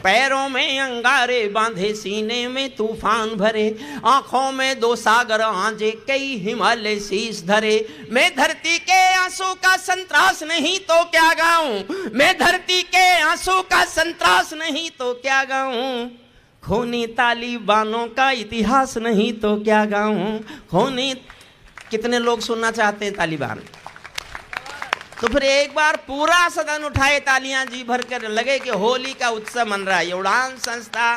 पैरों में अंगारे बांधे, सीने में तूफान भरे, आंखों में दो सागर आंजे, कई हिमालय शीश धरे। मैं धरती के आंसू का संतरास नहीं तो क्या गाऊं, मैं धरती के आंसू का संतरास नहीं तो क्या गाऊं, खूनी तालिबानों का इतिहास नहीं तो क्या गाऊं, खूनी। कितने लोग सुनना चाहते हैं तालिबान? तो फिर एक बार पूरा सदन उठाए तालियां जी भर कर, लगे कि होली का उत्सव मन रहा है। उड़ान संस्था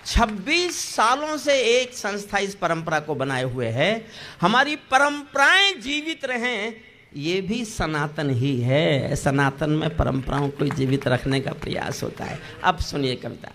26 सालों से एक संस्था इस परंपरा को बनाए हुए है। हमारी परंपराएं जीवित रहें, ये भी सनातन ही है। सनातन में परंपराओं को जीवित रखने का प्रयास होता है। अब सुनिए कविता।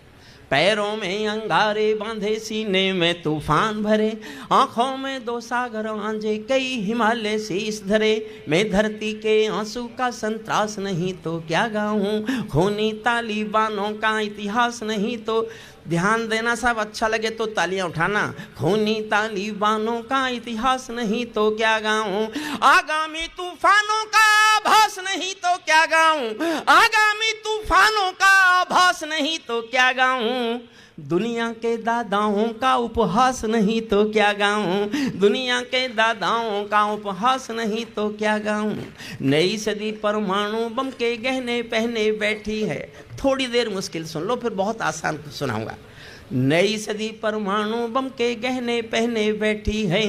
पैरों में अंगारे बांधे, सीने में तूफान भरे, आंखों में दो सागर आंजे, कई हिमालय शीश धरे। मैं धरती के आंसू का संतरास नहीं तो क्या गाऊं, खूनी तालिबानों का इतिहास नहीं तो। ध्यान देना सब, अच्छा लगे तो तालियां उठाना। खूनी तालिबानों का इतिहास नहीं तो क्या गाऊं, आगामी तूफानों का आभास नहीं तो क्या गाऊं, आगामी तूफानों का आभास नहीं तो क्या गाऊं, दुनिया के दादाओं का उपहास नहीं तो क्या गाऊं, दुनिया के दादाओं का उपहास नहीं तो क्या गाऊं। नई सदी परमाणु बम के गहने पहने बैठी है। थोड़ी देर मुश्किल सुन लो, फिर बहुत आसान सुनाऊंगा। नई सदी परमाणु बम के गहने पहने बैठी है।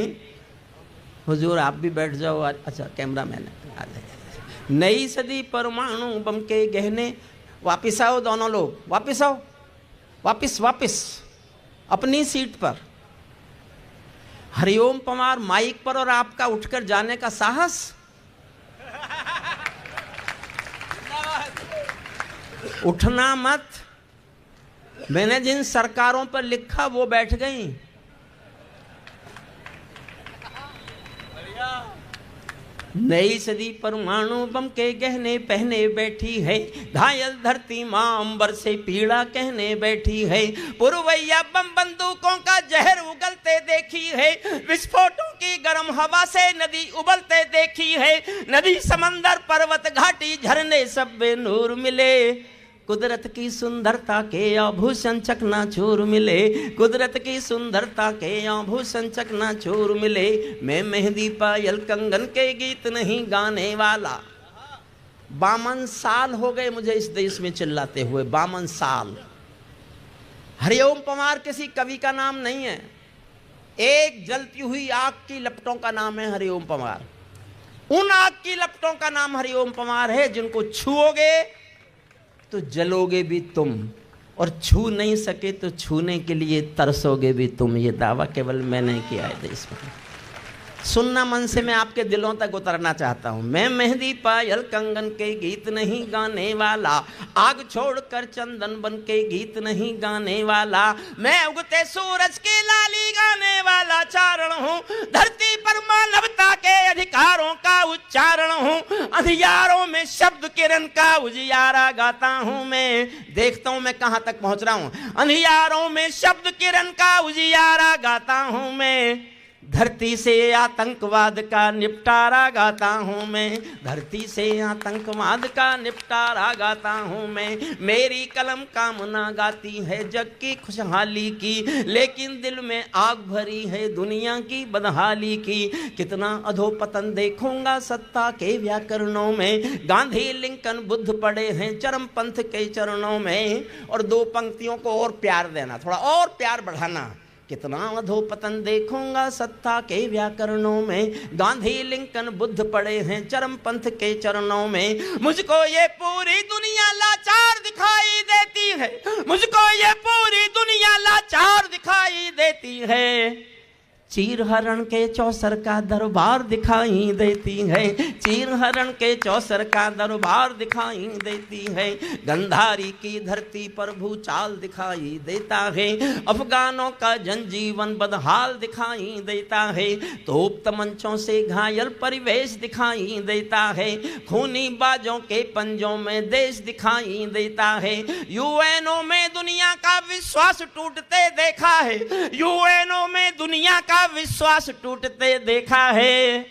हुजूर आप भी बैठ जाओ। अच्छा कैमरा मैन, नई सदी परमाणु बम के गहने। वापिस आओ दोनों लोग, वापिस आओ, वापिस वापिस अपनी सीट पर। हरिओम पवार माइक पर, और आपका उठकर जाने का साहस। उठना मत। मैंने जिन सरकारों पर लिखा वो बैठ गई। नई सदी परमाणु बम के गहने पहने बैठी है, घायल धरती मां अंबर से पीड़ा कहने बैठी है। पुरवैया बम बंदूकों का जहर उगलते देखी है, विस्फोटों की गर्म हवा से नदी उबलते देखी है। नदी समंदर पर्वत घाटी झरने सब बेनूर मिले, कुदरत की सुंदरता के आभूषण चकनाचूर मिले, कुदरत की सुंदरता के आभूषण चकनाचूर मिले। मैं मेहंदी पायल कंगन के गीत नहीं गाने वाला। 52 साल हो गए मुझे इस देश में चिल्लाते हुए, 52 साल। हरिओम पवार किसी कवि का नाम नहीं है, एक जलती हुई आग की लपटों का नाम है हरिओम पवार। उन आग की लपटों का नाम हरिओम पवार है जिनको छुओगे तो जलोगे भी तुम, और छू नहीं सके तो छूने के लिए तरसोगे भी तुम। ये दावा केवल मैंने किया है देश में। सुनना मन से, मैं आपके दिलों तक उतरना चाहता हूँ। मैं मेहंदी पायल कंगन के गीत नहीं गाने वाला, आग छोड़कर चंदन बन के गीत नहीं गाने वाला। मैं उगते सूरज की लाली गाने वाला चारण हूँ, धरती पर मानवता के अधिकारों का उच्चारण हूँ। अंधियारों में शब्द किरण का उजियारा गाता हूँ मैं। देखता हूँ मैं कहाँ तक पहुँच रहा हूँ। अंधियारों में शब्द किरण का उजियारा गाता हूँ मैं। धरती से आतंकवाद का निपटारा गाता हूँ मैं, धरती से आतंकवाद का निपटारा गाता हूँ मैं। मेरी कलम कामना गाती है जग की खुशहाली की, लेकिन दिल में आग भरी है दुनिया की बदहाली की। कितना अधोपतन देखूंगा सत्ता के व्याकरणों में, गांधी लिंकन बुद्ध पड़े हैं चरम पंथ के चरणों में। और 2 पंक्तियों को और प्यार देना, थोड़ा और प्यार बढ़ाना। कितना अधोपतन देखूंगा सत्ता के व्याकरणों में, गांधी लिंकन बुद्ध पड़े हैं चरम पंथ के चरणों में। मुझको ये पूरी दुनिया लाचार दिखाई देती है, मुझको ये पूरी दुनिया लाचार दिखाई देती है। चीर हरण के चौसर का दरबार दिखाई देती है, चीर हरण के चौसर का दरबार दिखाई देती है। गंधारी की धरती पर भूचाल दिखाई देता है, अफगानों का जनजीवन बदहाल दिखाई देता है। तोप तमंचों से घायल परिवेश दिखाई देता है, खूनी बाजों के पंजों में देश दिखाई देता है। यूएनओ में दुनिया का विश्वास टूटते देखा है, यूएनओ में दुनिया का विश्वास टूटते देखा है।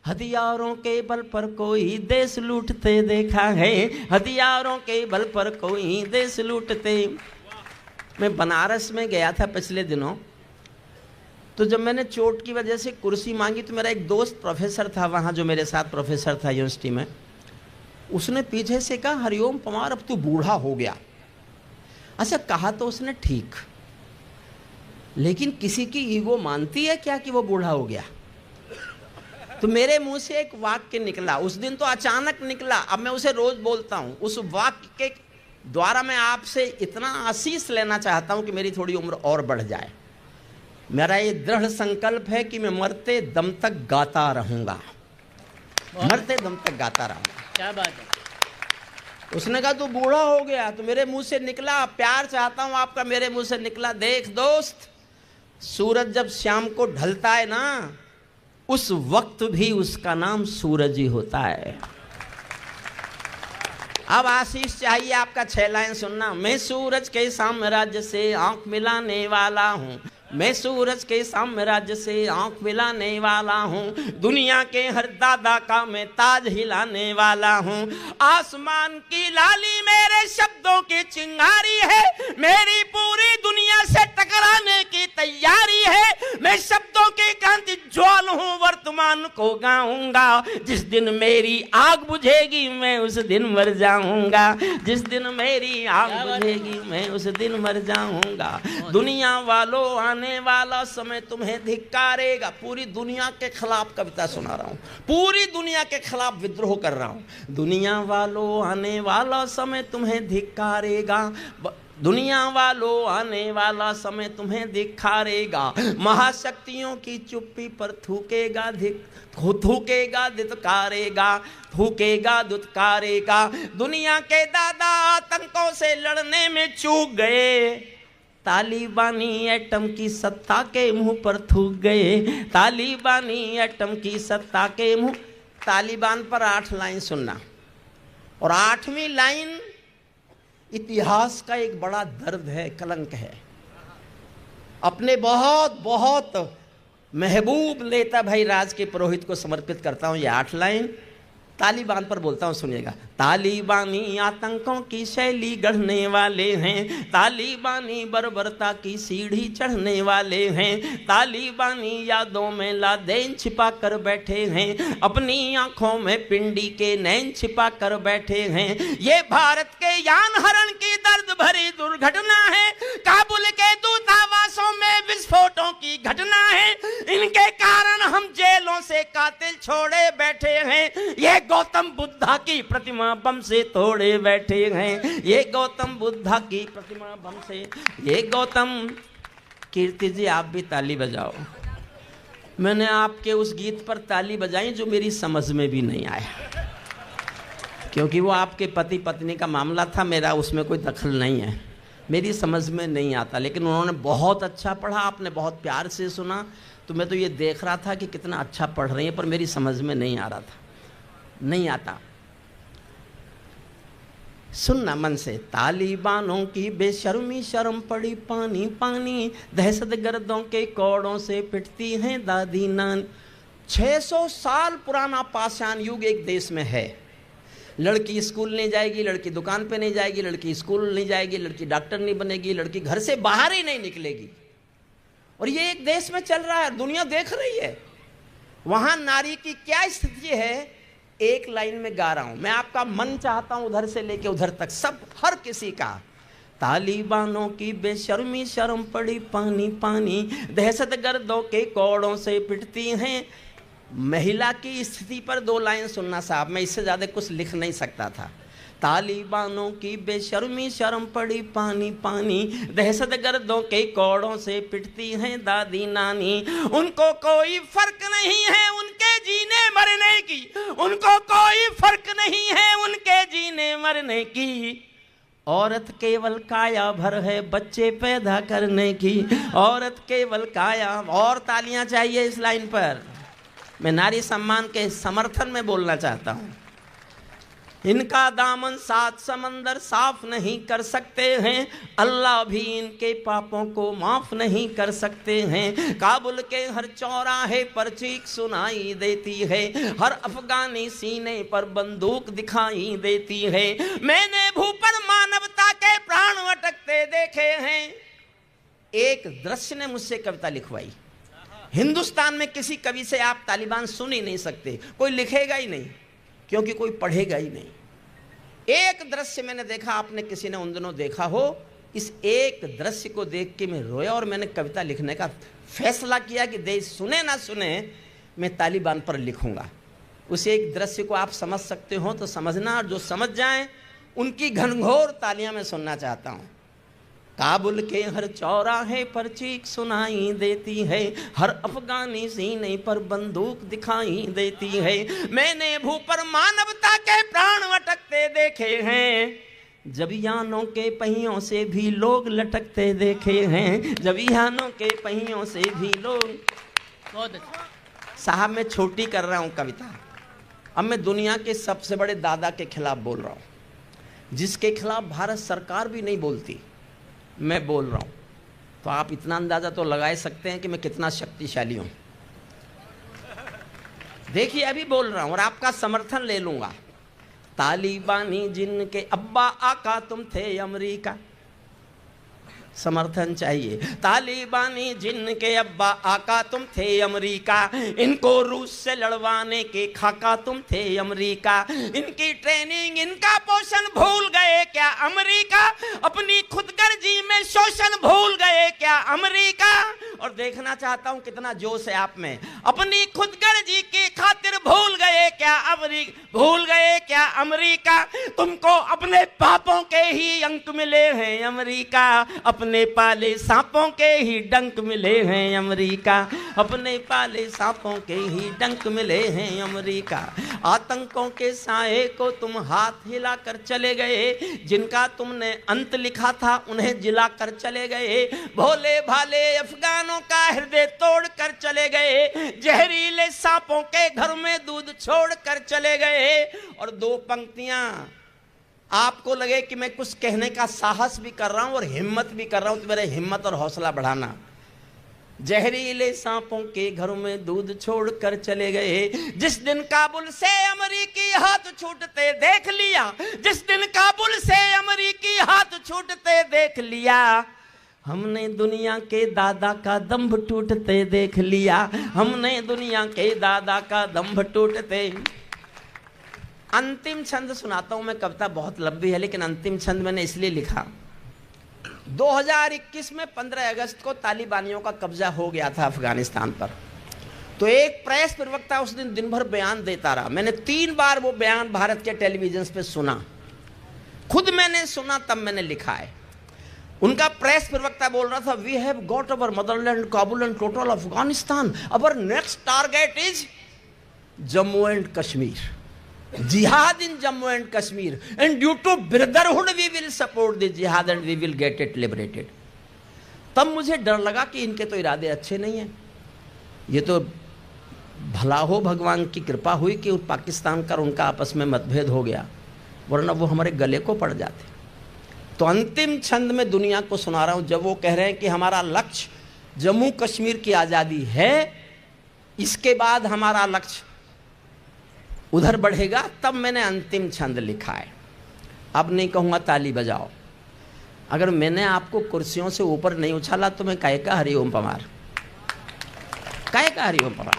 हथियारों के बल पर कोई देश लूटते देखा है, हथियारों के बल पर कोई देश लूटते। मैं बनारस में गया था पिछले दिनों, तो जब मैंने चोट की वजह से कुर्सी मांगी तो मेरा एक दोस्त प्रोफेसर था वहाँ, जो मेरे साथ प्रोफेसर था यूनिवर्सिटी में, उसने पीछे से कहा, हरिओम पवार अब तू बूढ़ा हो गया। अच्छा कहा तो उसने ठीक, लेकिन किसी की ईगो मानती है क्या कि वो बूढ़ा हो गया? तो मेरे मुंह से एक वाक्य निकला, उस दिन तो अचानक निकला, अब मैं उसे रोज बोलता हूं। उस वाक्य के द्वारा मैं आपसे इतना आशीष लेना चाहता हूं कि मेरी थोड़ी उम्र और बढ़ जाए। मेरा ये दृढ़ संकल्प है कि मैं मरते दम तक गाता रहूंगा, मरते दम तक गाता रहूंगा। क्या बात है। उसने कहा तू बूढ़ा हो गया, तो मेरे मुंह से निकला, प्यार चाहता हूं आपका, मेरे मुंह से निकला, देख दोस्त, सूरज जब शाम को ढलता है ना, उस वक्त भी उसका नाम सूरज ही होता है। अब आशीष चाहिए आपका 6 लाइन सुनना। मैं सूरज के साम्राज्य से आंख मिलाने वाला हूं, मैं सूरज के साम्राज्य से आंख मिलाने वाला हूँ, दुनिया के हर दादा का मैं ताज हिलाने वाला हूँ। आसमान की लाली मेरे शब्दों की चिंगारी है, मेरी पूरी दुनिया से टकराने की तैयारी है। मैं शब्दों की कांति ज्वाल हूँ, वर्तमान को गाऊंगा। जिस दिन मेरी आग बुझेगी मैं उस दिन मर जाऊंगा, जिस दिन मेरी आग बुझेगी मैं उस दिन मर जाऊंगा। दुनिया वालों आने वाला समय तुम्हें धिक्कारेगा। पूरी दुनिया के खिलाफ कविता सुना रहा हूं, पूरी दुनिया के खिलाफ विद्रोह कर रहा हूं। दुनिया वालों आने वाला समय तुम्हें धिक्कारेगा, दुनिया वालों आने वाला समय तुम्हें धिक्कारेगा। महाशक्तियों की चुप्पी पर थूकेगा थूकेगा धिक्कारेगा, थूकेगा दुत्कारेगा। दुनिया के दादा आतंकों से लड़ने में चूक गए, तालिबानी एटम की सत्ता के मुंह पर थूक गए, तालिबानी एटम की सत्ता के मुंह। तालिबान पर 8 लाइन सुनना, और 8वीं लाइन इतिहास का एक बड़ा दर्द है, कलंक है। अपने बहुत बहुत महबूब नेता भाई राज के पुरोहित को समर्पित करता हूं ये 8 लाइन। तालिबान पर बोलता हूँ, सुनिएगा। तालिबानी आतंकों की शैली गढ़ने वाले हैं, तालिबानी बर्बरता की सीढ़ी चढ़ने वाले हैं, तालिबानी यादों में लादेन छिपा कर बैठे हैं, अपनी आंखों में पिंडी के नैन छिपा कर बैठे हैं। ये भारत के यान हरण की दर्द भरी दुर्घटना है, काबुल के दूतावासों में विस्फोटों की घटना है। इनके कारण हम जेलों से कातिल छोड़े बैठे हैं, ये गौतम बुद्धा की प्रतिमा बम से तोड़े बैठे हैं, ये गौतम बुद्धा की प्रतिमा बम से। ये गौतम, कीर्ति जी आप भी ताली बजाओ। मैंने आपके उस गीत पर ताली बजाई जो मेरी समझ में भी नहीं आया, क्योंकि वो आपके पति पत्नी का मामला था, मेरा उसमें कोई दखल नहीं है, मेरी समझ में नहीं आता। लेकिन उन्होंने बहुत अच्छा पढ़ा, आपने बहुत प्यार से सुना, तो मैं तो ये देख रहा था कि कितना अच्छा पढ़ रही है, पर मेरी समझ में नहीं आ रहा था, नहीं आता। सुनना मन से। तालिबानों की बेशर्मी शर्म पड़ी पानी पानी, दहशत गर्दों के कौड़ों से पिटती हैं दादी नान। 600 साल पुराना पाषाण युग एक देश में है। लड़की स्कूल नहीं जाएगी, लड़की दुकान पे नहीं जाएगी, लड़की स्कूल नहीं जाएगी, लड़की डॉक्टर नहीं बनेगी, लड़की घर से बाहर ही नहीं निकलेगी। और ये एक देश में चल रहा है, दुनिया देख रही है। वहां नारी की क्या स्थिति है, एक लाइन में गा रहा हूं मैं, आपका मन चाहता हूं उधर से लेके उधर तक सब, हर किसी का। तालिबानों की बेशर्मी शर्म पड़ी पानी पानी, दहशत गर्दों के कौड़ों से पिटती हैं। महिला की स्थिति पर 2 लाइन सुनना साहब, मैं इससे ज्यादा कुछ लिख नहीं सकता था। तालिबानों की बेशर्मी शर्म पड़ी पानी पानी, दहशत गर्दों के कौड़ों से पिटती हैं दादी नानी। उनको कोई फर्क नहीं है उनके जीने मरने की, उनको कोई फर्क नहीं है उनके जीने मरने की। औरत केवल काया भर है बच्चे पैदा करने की, औरत केवल काया। और तालियां चाहिए इस लाइन पर। मैं नारी सम्मान के समर्थन में बोलना चाहता हूं। इनका दामन 7 समंदर साफ नहीं कर सकते हैं, अल्लाह भी इनके पापों को माफ नहीं कर सकते हैं। काबुल के हर चौराहे पर चीख सुनाई देती है, हर अफगानी सीने पर बंदूक दिखाई देती है। मैंने भू पर मानवता के प्राण अटकते देखे हैं। एक दृश्य ने मुझसे कविता लिखवाई। हिंदुस्तान में किसी कवि से आप तालिबान सुन ही नहीं सकते, कोई लिखेगा ही नहीं, क्योंकि कोई पढ़ेगा ही नहीं। एक दृश्य मैंने देखा, आपने किसी ने उन दिनों देखा हो। इस एक दृश्य को देख के मैं रोया और मैंने कविता लिखने का फैसला किया कि देश सुने ना सुने, मैं तालिबान पर लिखूंगा। उस एक दृश्य को आप समझ सकते हो तो समझना, और जो समझ जाएं उनकी घनघोर तालियां मैं सुनना चाहता हूं। काबुल के हर चौराहे पर चीख सुनाई देती है, हर अफगानी सीने पर बंदूक दिखाई देती है। मैंने भू पर मानवता के प्राण अटकते देखे हैं, जब यानों के पहियों से भी लोग लटकते देखे हैं, जब यानों के पहियों से भी लोग। बहुत अच्छा साहब, मैं छोटी कर रहा हूं कविता। अब मैं दुनिया के सबसे बड़े दादा के खिलाफ बोल रहा हूं, जिसके खिलाफ भारत सरकार भी नहीं बोलती, मैं बोल रहा हूं। तो आप इतना अंदाजा तो लगा सकते हैं कि मैं कितना शक्तिशाली हूं। देखिए, अभी बोल रहा हूं और आपका समर्थन ले लूंगा। तालिबानी जिनके अब्बा आका तुम थे अमेरिका, समर्थन चाहिए। तालिबानी जिनके अब्बा आका तुम थे अमेरिका, इनको रूस से लड़वाने के खाका तुम थे अमेरिका। इनकी ट्रेनिंग इनका पोषण भूल गए क्या अमेरिका, अपनी खुदगर्जी में शोषण भूल गए क्या अमेरिका। और देखना चाहता हूं कितना जोश है आप में। अपनी खुदगर्जी की खातिर भूल गए क्या अमेरिका, भूल गए क्या अमेरिका। तुमको अपने पापों के ही अंक मिले हैं अमेरिका, अपने पाले सांपों के ही डंक मिले हैं अमेरिका, अपने पाले सांपों के ही डंक मिले हैं अमेरिका। आतंकों के साए को तुम हाथ हिलाकर चले गए, जिनका तुमने अंत लिखा था उन्हें जिलाकर चले गए। भोले भाले अफगानों का हृदय तोड़ कर चले गए, जहरीले सांपों के घर में दूध छोड़ कर चले गए। और दो पंक्तियां आपको लगे कि मैं कुछ कहने का साहस भी कर रहा हूं और हिम्मत भी कर रहा हूं, तो मेरे हिम्मत और हौसला बढ़ाना। जहरीले सांपों के घर में दूध छोड़ कर चले गए, जिस दिन काबुल से अमेरिकी हाथ छूटते देख लिया, जिस दिन काबुल से अमेरिकी हाथ छूटते देख लिया, हमने दुनिया के दादा का दंभ टूटते देख लिया, हमने दुनिया के दादा का दंभ टूटते। अंतिम छंद सुनाता हूं मैं, कविता बहुत लंबी है लेकिन अंतिम छंद मैंने इसलिए लिखा। 2021 में 15 अगस्त को तालिबानियों का कब्जा हो गया था अफगानिस्तान पर। तो एक प्रेस प्रवक्ता उस दिन दिन भर बयान देता रहा। मैंने 3 बार वो बयान भारत के टेलीविजन पे सुना, खुद मैंने सुना, तब मैंने लिखा है। उनका प्रेस प्रवक्ता बोल रहा था, we have got our motherland Kabul and total Afghanistan, our next target is Jammu and Kashmir, jihad in Jammu and Kashmir, and due to brotherhood we will support the jihad and we will get it liberated। तब मुझे डर लगा कि इनके तो इरादे अच्छे नहीं हैं, ये तो भला हो भगवान की कृपा हुई कि पाकिस्तान का उनका आपस में मतभेद हो गया, वरना वो हमारे गले को पड़ जाते। तो अंतिम छंद में दुनिया को सुना रहा हूं, जब वो कह रहे हैं कि हमारा लक्ष्य जम्मू कश्मीर की आज़ादी है, इसके बाद हमारा लक्ष्य उधर बढ़ेगा, तब मैंने अंतिम छंद लिखा है। अब नहीं कहूँगा ताली बजाओ। अगर मैंने आपको कुर्सियों से ऊपर नहीं उछाला तो मैं काहे का हरिओम पवार, काहे का हरिओम पवार।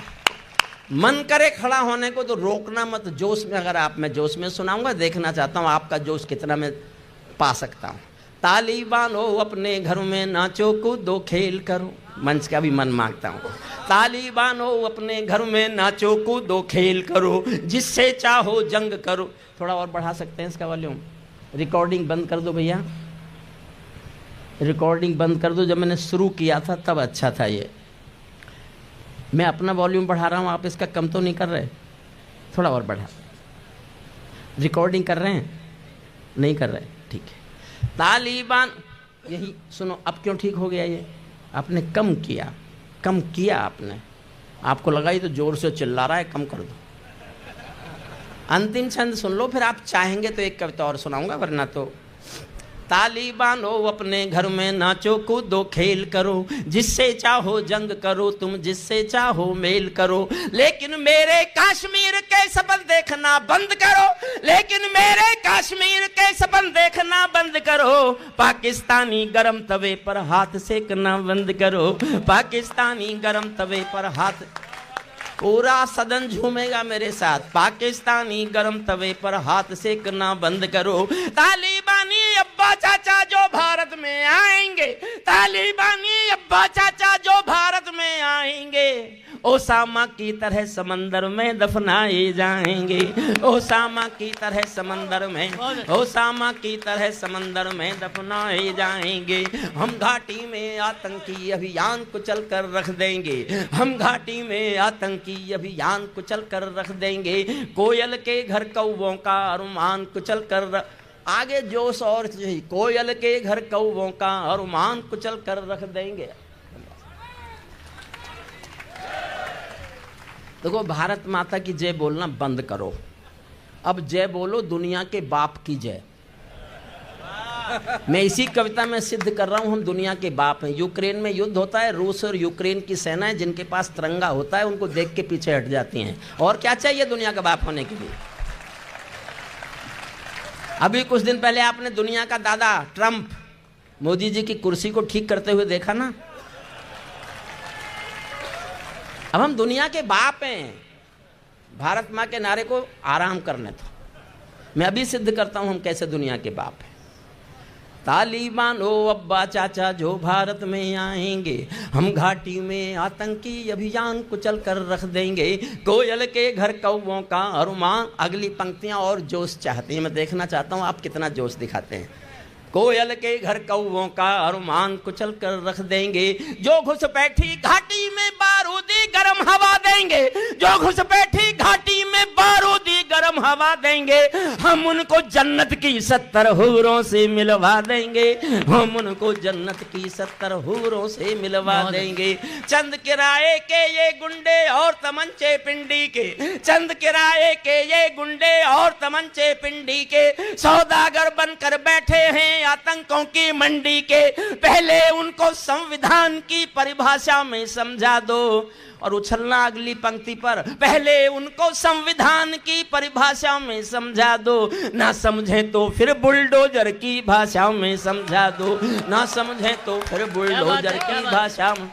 मन करे खड़ा होने को तो रोकना मत, जोश में। अगर आप, मैं जोश में सुनाऊंगा, देखना चाहता हूँ आपका जोश कितना मैं पा सकता हूँ। तालिबानो अपने घर में नाचो कूदो खेल करो, मंच का भी मन मांगता हूँ। तालिबानो अपने घर में नाचो कूदो खेल करो, जिससे चाहो जंग करो। थोड़ा और बढ़ा सकते हैं इसका वॉल्यूम। रिकॉर्डिंग बंद कर दो भैया, रिकॉर्डिंग बंद कर दो। जब मैंने शुरू किया था तब अच्छा था ये। मैं अपना वॉल्यूम बढ़ा रहा हूँ, आप इसका कम तो नहीं कर रहे? थोड़ा और बढ़ा। रिकॉर्डिंग कर रहे हैं? नहीं कर रहे, ठीक है। तालिबान, यही सुनो। अब क्यों ठीक हो गया ये? आपने कम किया, कम किया आपने। आपको लगा ये तो जोर से चिल्ला रहा है, कम कर दो। अंतिम छंद सुन लो, फिर आप चाहेंगे तो एक कविता और सुनाऊंगा, वरना तो। ताली बांधो अपने घर में, नाचो कूदो खेल करो, जिससे चाहो जंग करो, तुम जिससे चाहो मेल करो, लेकिन मेरे कश्मीर के सपन देखना बंद करो, लेकिन मेरे कश्मीर के सपन देखना बंद करो, पाकिस्तानी गरम तवे पर हाथ सेकना बंद करो, पाकिस्तानी गरम तवे पर हाथ। पूरा सदन झूमेगा मेरे साथ। पाकिस्तानी गरम तवे पर हाथ सेकना बंद करो, तालिबानी अब्बा चाचा जो भारत में आएंगे, तालिबानी अब्बा चाचा जो भारत में आएंगे, ओसामा की तरह समंदर में दफनाए जाएंगे, ओसामा की तरह समंदर में, ओसामा की तरह समंदर में दफनाए जाएंगे। हम घाटी में आतंकी अभियान कुचल कर रख देंगे, हम घाटी में आतंकी अभियान कुचल कर रख देंगे, कोयल के घर कौवों का अरमान कुचल कर आगे जोश और कोयल के घर कौवों का अरमान कुचल कर रख देंगे। देखो, भारत माता की जय बोलना बंद करो, अब जय बोलो दुनिया के बाप की जय। मैं इसी कविता में सिद्ध कर रहा हूं हम दुनिया के बाप हैं। यूक्रेन में युद्ध होता है, रूस और यूक्रेन की सेनाएं जिनके पास तिरंगा होता है उनको देख के पीछे हट जाती हैं। और क्या चाहिए दुनिया का बाप होने के लिए? अभी कुछ दिन पहले आपने दुनिया का दादा ट्रंप मोदी जी की कुर्सी को ठीक करते हुए देखा ना। अब हम दुनिया के बाप हैं, भारत माँ के नारे को आराम करने दो। मैं अभी सिद्ध करता हूं हम कैसे दुनिया के बाप हैं। तालिबान ओ अब्बा चाचा जो भारत में आएंगे, हम घाटी में आतंकी अभियान कुचल कर रख देंगे, कोयल के घर कौवों का अरमान। अगली पंक्तियां और जोश चाहती हैं, मैं देखना चाहता हूं आप कितना जोश दिखाते हैं। कोयल के घर कौवों का अरमान कुचल कर रख देंगे, जो घुसपैठी घाटी में बारूदी गरम हवा देंगे, जो घुसपैठी घाटी में बारूदी गरम हवा देंगे, हम उनको जन्नत की 70 हूरों से मिलवा देंगे, हम उनको जन्नत की 70 हूरों से मिलवा देंगे। चंद किराए के ये गुंडे और तमंचे पिंडी के, चंद किराए के ये गुंडे और तमंचे पिंडी के, सौदागर बनकर बैठे हैं आतंकों की मंडी के, पहले उनको संविधान की परिभाषा में समझा दो। और उछलना अगली पंक्ति पर, पहले उनको संविधान की परिभाषा में समझा दो, ना समझे तो फिर बुलडोजर की भाषा में समझा दो, ना समझे तो फिर बुलडोजर की भाषा में,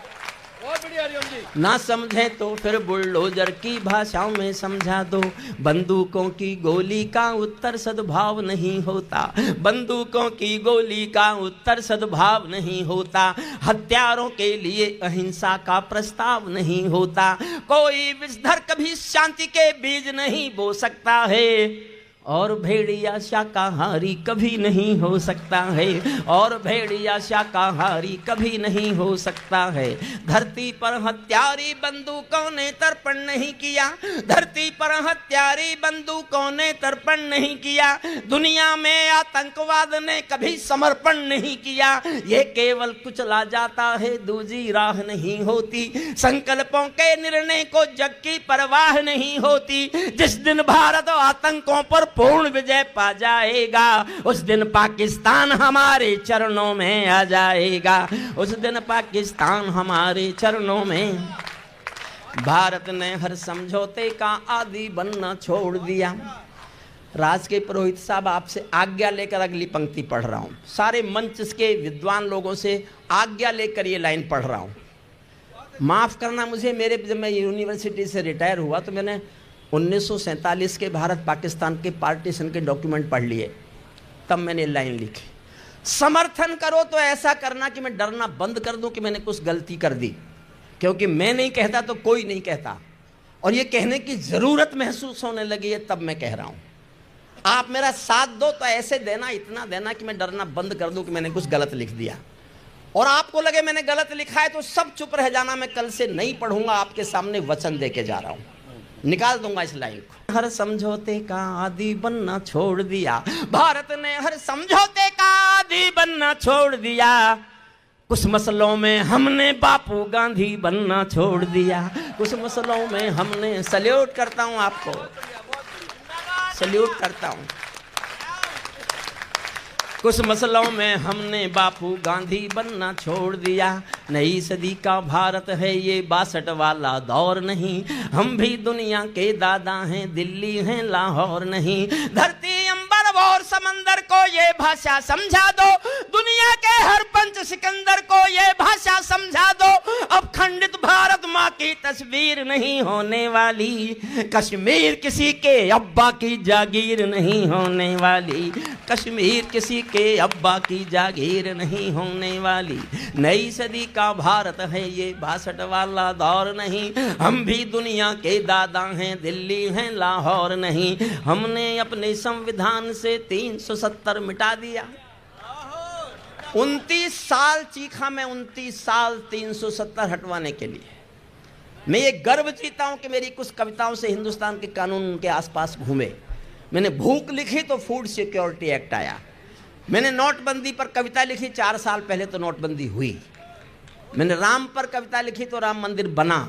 ना समझे तो फिर बुलडोजर की भाषा में समझा दो। बंदूकों की गोली का उत्तर सद्भाव नहीं होता, बंदूकों की गोली का उत्तर सद्भाव नहीं होता, हत्यारों के लिए अहिंसा का प्रस्ताव नहीं होता, कोई विषधर कभी शांति के बीज नहीं बो सकता है, और भेड़िया शाकाहारी कभी नहीं हो सकता है, और भेड़िया शाकाहारी कभी नहीं हो सकता है। धरती पर हत्यारी बंदूकों ने तर्पण नहीं किया, धरती पर हत्यारी बंदूकों ने तर्पण नहीं किया, दुनिया में आतंकवाद ने कभी समर्पण नहीं किया, ये केवल कुचला जाता है, दूसरी राह नहीं होती, संकल्पों के निर्णय को जग की परवाह नहीं होती। जिस दिन भारत आतंकों पर पूर्ण विजय पा जाएगा, उस दिन पाकिस्तान हमारे चरणों में आ जाएगा, उस दिन पाकिस्तान हमारे चरणों में। भारत ने हर समझौते का आदी बनना छोड़ दिया। राज के पुरोहित साहब, आपसे आज्ञा लेकर अगली पंक्ति पढ़ रहा हूं, सारे मंच के विद्वान लोगों से आज्ञा लेकर ये लाइन पढ़ रहा हूं। माफ करना मुझे, मेरे जब मैं यूनिवर्सिटी से रिटायर हुआ तो मैंने 1947 के भारत पाकिस्तान के पार्टीशन के डॉक्यूमेंट पढ़ लिए, तब मैंने लाइन लिखी, समर्थन करो तो ऐसा करना कि मैं डरना बंद कर दूं कि मैंने कुछ गलती कर दी, क्योंकि मैं नहीं कहता तो कोई नहीं कहता, और ये कहने की जरूरत महसूस होने लगी है, तब मैं कह रहा हूं। आप मेरा साथ दो तो ऐसे देना, इतना देना कि मैं डरना बंद कर दूं कि मैंने कुछ गलत लिख दिया, और आपको लगे मैंने गलत लिखा है तो सब चुप रह जाना, मैं कल से नहीं पढ़ूंगा, आपके सामने वचन दे के जा रहा हूं, निकाल दूंगा इस लाइन को। हर समझौते का आदी बनना छोड़ दिया, भारत ने हर समझौते का आदी बनना छोड़ दिया, कुछ मसलों में हमने बापू गांधी बनना छोड़ दिया, कुछ मसलों में हमने, सल्यूट करता हूं आपको, सल्यूट करता हूँ। कुछ मसलों में हमने बापू गांधी बनना छोड़ दिया, नई सदी का भारत है ये 62 वाला दौर नहीं, हम भी दुनिया के दादा हैं, दिल्ली हैं लाहौर नहीं। धरती अंबर और समंदर को ये भाषा समझा दो, दुनिया के हर पंच सिकंदर को ये भाषा समझा दो, अब खंडित भारत माँ की तस्वीर नहीं होने वाली, कश्मीर किसी के अब्बा की जागीर नहीं होने वाली, कश्मीर किसी के अब्बा की जागीर नहीं होने वाली। नई सदी का भारत है ये 62 वाला दौर नहीं, हम भी दुनिया के दादा हैं, दिल्ली हैं लाहौर नहीं। हमने अपने संविधान से 370 मिटा दिया। 29 साल चीखा मैं, 29 साल 370 हटवाने के लिए। मैं ये गर्व जीता हूं कि मेरी कुछ कविताओं से हिंदुस्तान के कानून उनके आसपास घूमे। मैंने भूख लिखी तो फूड सिक्योरिटी एक्ट आया। मैंने नोटबंदी पर कविता लिखी, 4 साल पहले तो नोटबंदी हुई। मैंने राम पर कविता लिखी तो राम मंदिर बना।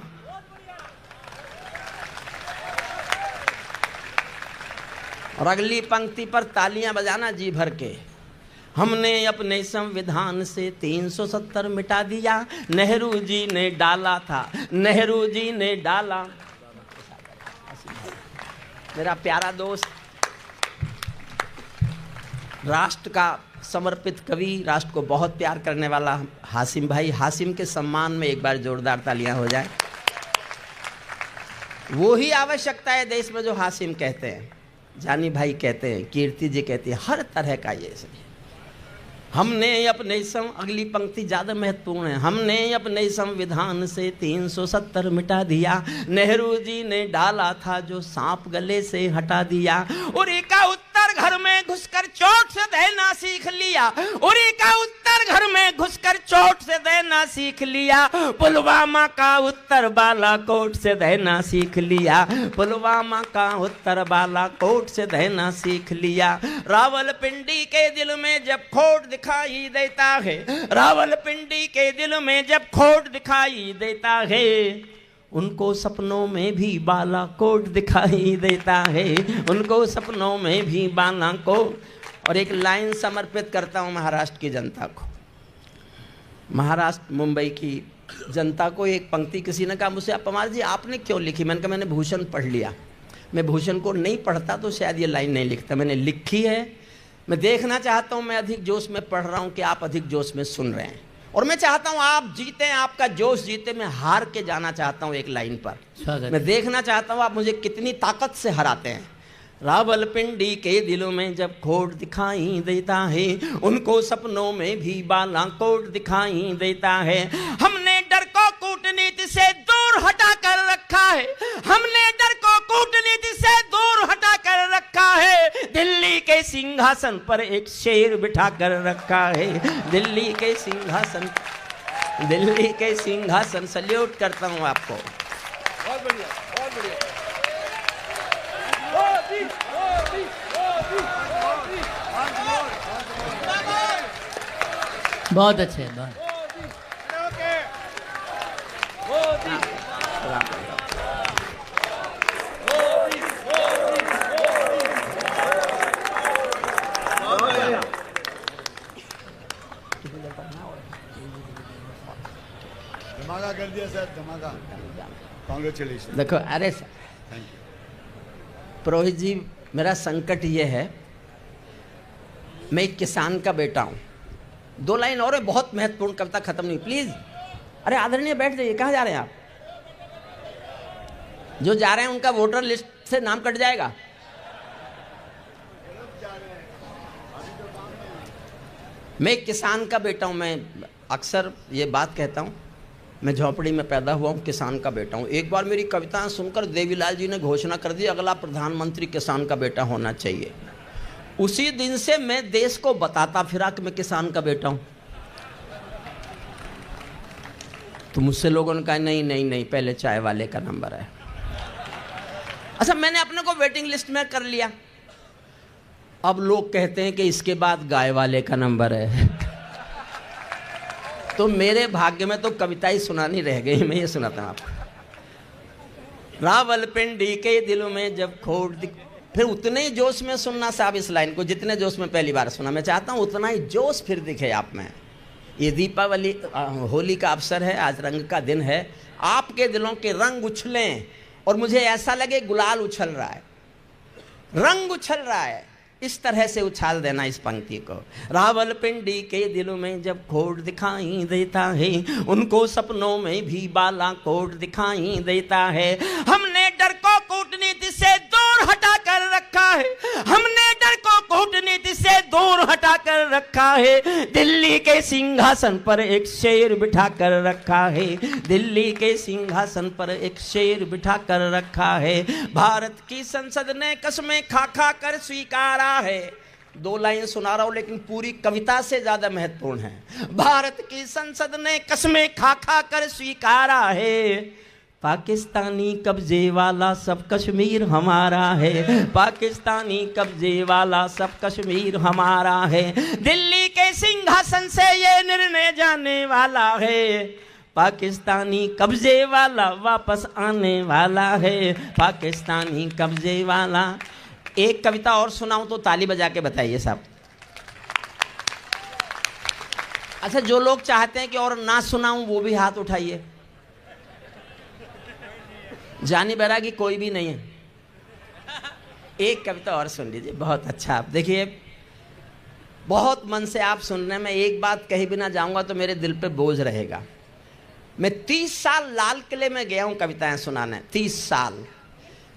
और अगली पंक्ति पर तालियां बजाना जी भर के। हमने अपने संविधान से 370 मिटा दिया, नेहरू जी ने डाला था, नेहरू जी ने डाला। मेरा प्यारा दोस्त, राष्ट्र का समर्पित कवि, राष्ट्र को बहुत प्यार करने वाला हासिम भाई, हासिम के सम्मान में एक बार जोरदार तालियां हो जाए। वो ही आवश्यकता है देश में जो हासिम कहते हैं, जानी भाई कहते हैं, कीर्ति जी कहती है, हर तरह का ये सब। हमने अपने अगली पंक्ति ज़्यादा महत्वपूर्ण है। हमने अपने संविधान से 370 मिटा दिया, नेहरू जी ने डाला था जो सांप गले से हटा दिया। उरी का उत्तर घर में घुसकर चोट से देना सीख लिया, उरी का उत्तर घर में घुसकर चोट से देना सीख लिया। पुलवामा का उत्तर बालाकोट से देना सीख लिया, पुलवामा का उत्तर बालाकोट से देना सीख लिया। रावलपिंडी के दिल में जब खोट दिखाई देता है, रावलपिंडी के दिल में जब खोट दिखाई देता है, उनको सपनों में भी बालाकोट दिखाई देता है, उनको सपनों में भी बालाकोट। और एक लाइन समर्पित करता हूँ महाराष्ट्र की जनता को, महाराष्ट्र मुंबई की जनता को। एक पंक्ति किसी ने कहा मुझसे, पवार जी आपने क्यों लिखी? मैंने कहा मैंने भूषण पढ़ लिया। मैं भूषण को नहीं पढ़ता तो शायद ये लाइन नहीं लिखता, मैंने लिखी है। मैं देखना चाहता हूँ, मैं अधिक जोश में पढ़ रहा हूँ कि आप अधिक जोश में सुन रहे हैं, और मैं चाहता हूँ आप जीते, आपका जोश जीते। मैं हार के जाना चाहता हूँ एक लाइन पर। मैं देखना चाहता हूँ आप मुझे कितनी ताकत से हराते हैं। रावलपिंडी के दिलों में जब खोट दिखाई देता है, उनको सपनों में भी बालाकोट दिखाई देता है। हमने डर को कूटनीति से दूर हटा कर रखा है, हमने डर को कूटनीति से दूर हटा कर रखा है। दिल्ली के सिंहासन पर एक शेर बिठा कर रखा है, दिल्ली के सिंहासन, दिल्ली के सिंहासन। सल्यूट करता हूँ आपको। बहुत बढ़िया, बहुत बढ़िया। बहुत अच्छे, बहुत। धमाका कर दिया सर, धमाका। कांग्रेचुलेशन। देखो, अरे पुरोहित जी, मेरा संकट ये है, मैं एक किसान का बेटा हूँ। 2 लाइन और है, बहुत महत्वपूर्ण, कविता खत्म नहीं प्लीज। अरे आदरणीय बैठ जाइए, कहाँ जा रहे हैं आप? जो जा रहे हैं उनका वोटर लिस्ट से नाम कट जाएगा। मैं एक किसान का बेटा हूँ। मैं अक्सर ये बात कहता हूँ, मैं झोपड़ी में पैदा हुआ हूँ, किसान का बेटा हूँ। एक बार मेरी कविताएं सुनकर देवीलाल जी ने घोषणा कर दी, अगला प्रधानमंत्री किसान का बेटा होना चाहिए। उसी दिन से मैं देश को बताता फिरा कि मैं किसान का बेटा हूँ। तो मुझसे लोगों ने कहा नहीं नहीं नहीं, पहले चाय वाले का नंबर है। अच्छा, मैंने अपने को वेटिंग लिस्ट में कर लिया। अब लोग कहते हैं कि इसके बाद गाय वाले का नंबर है। तो मेरे भाग्य में तो कविता ही सुनानी रह गई। मैं ये सुनाता हूँ आपको। रावलपिंडी के दिलों में जब खोट फिर उतने ही जोश में सुनना साहब इस लाइन को जितने जोश में पहली बार सुना। मैं चाहता हूँ उतना ही जोश फिर दिखे आप में। ये दीपावली होली का अवसर है, आज रंग का दिन है। आपके दिलों के रंग उछलें और मुझे ऐसा लगे गुलाल उछल रहा है, रंग उछल रहा है। इस तरह से उछाल देना इस पंक्ति को। रावलपिंडी के दिलों में जब खोट दिखाई देता है, उनको सपनों में भी बालाकोट दिखाई देता है। हमने डर को कूटनीति से दूर हटा कर रखा है, हमने डर को कूटनीति से दूर हटा कर रखा है। दिल्ली के सिंहासन पर एक शेर बिठा कर रखा है, दिल्ली के सिंहासन पर एक शेर बिठा कर रखा है। भारत की संसद ने कसमें खा खा कर स्वीकारा है। 2 लाइन सुना रहा हूं लेकिन पूरी कविता से ज्यादा महत्वपूर्ण है। भारत की संसद ने कसमें खा खा कर स्वीकारा है, पाकिस्तानी कब्जे वाला सब कश्मीर हमारा है, पाकिस्तानी कब्जे वाला सब कश्मीर हमारा है। दिल्ली के सिंहासन से ये निर्णय जाने वाला है, पाकिस्तानी कब्जे वाला वापस आने वाला है, पाकिस्तानी कब्जे वाला। एक कविता और सुनाऊं तो ताली बजा के बताइए साहब। अच्छा, जो लोग चाहते हैं कि और ना सुनाऊं वो भी हाथ उठाइए। जानी बैरागी कोई भी नहीं है। एक कविता और सुन लीजिए, बहुत अच्छा। आप देखिए, बहुत मन से आप सुन रहे हैं। मैं एक बात कही बिना जाऊंगा तो मेरे दिल पे बोझ रहेगा। मैं 30 साल लाल किले में गया हूं कविताएं सुनाने, 30 साल।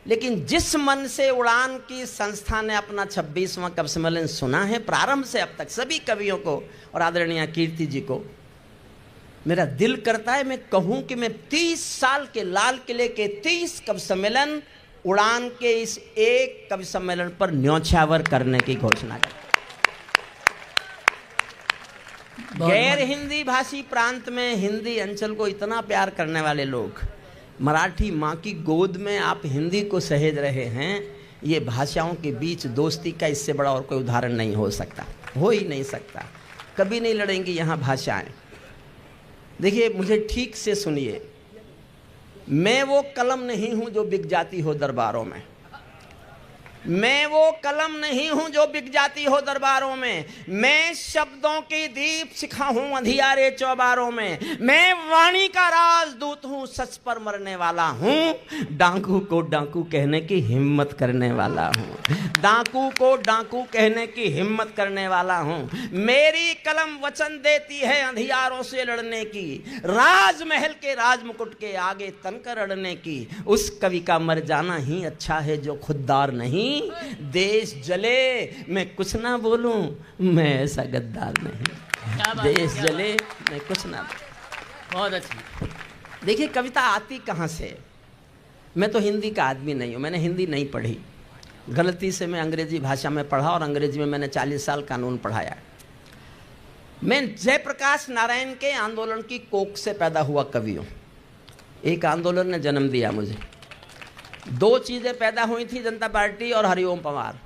लेकिन जिस मन से उड़ान की संस्था ने अपना 26वां कवि सम्मेलन सुना है, प्रारंभ से अब तक सभी कवियों को और आदरणीय कीर्ति जी को, मेरा दिल करता है मैं कहूं कि मैं 30 साल के लाल किले के 30 कवि सम्मेलन उड़ान के इस एक कवि सम्मेलन पर न्योछावर करने की घोषणा कर। गैर हिंदी भाषी प्रांत में हिंदी अंचल को इतना प्यार करने वाले लोग, मराठी माँ की गोद में आप हिंदी को सहेज रहे हैं। ये भाषाओं के बीच दोस्ती का इससे बड़ा और कोई उदाहरण नहीं हो सकता, हो ही नहीं सकता। कभी नहीं लड़ेंगी यहाँ भाषाएं। देखिए, मुझे ठीक से सुनिए, मैं वो कलम नहीं हूं जो बिक जाती हो दरबारों में, मैं वो कलम नहीं हूं जो बिक जाती हो दरबारों में। मैं शब्दों की दीप शिखा हूं अंधियारे चौबारों में। मैं वाणी का राजदूत हूं, सच पर मरने वाला हूं। डाकू को डाकू कहने की हिम्मत करने वाला हूं, डाकू को डाकू कहने की हिम्मत करने वाला हूं। मेरी कलम वचन देती है अंधियारों से लड़ने की, राजमहल के राजमुकुट के आगे तनकर अड़ने की। उस कवि का मर जाना ही अच्छा है जो खुददार नहीं। देश जले मैं कुछ ना बोलूं, मैं ऐसा गद्दार नहीं। देश जले मैं कुछ ना बोलूं। बहुत अच्छी। देखिए, कविता आती कहां से। मैं तो हिंदी का आदमी नहीं हूं, मैंने हिंदी नहीं पढ़ी। गलती से मैं अंग्रेजी भाषा में पढ़ा और अंग्रेजी में मैंने 40 साल कानून पढ़ाया। मैं जयप्रकाश नारायण के आंदोलन की कोख से पैदा हुआ कवि हूं। एक आंदोलन ने जन्म दिया मुझे। 2 चीज़ें पैदा हुई थी, जनता पार्टी और हरिओम पंवार।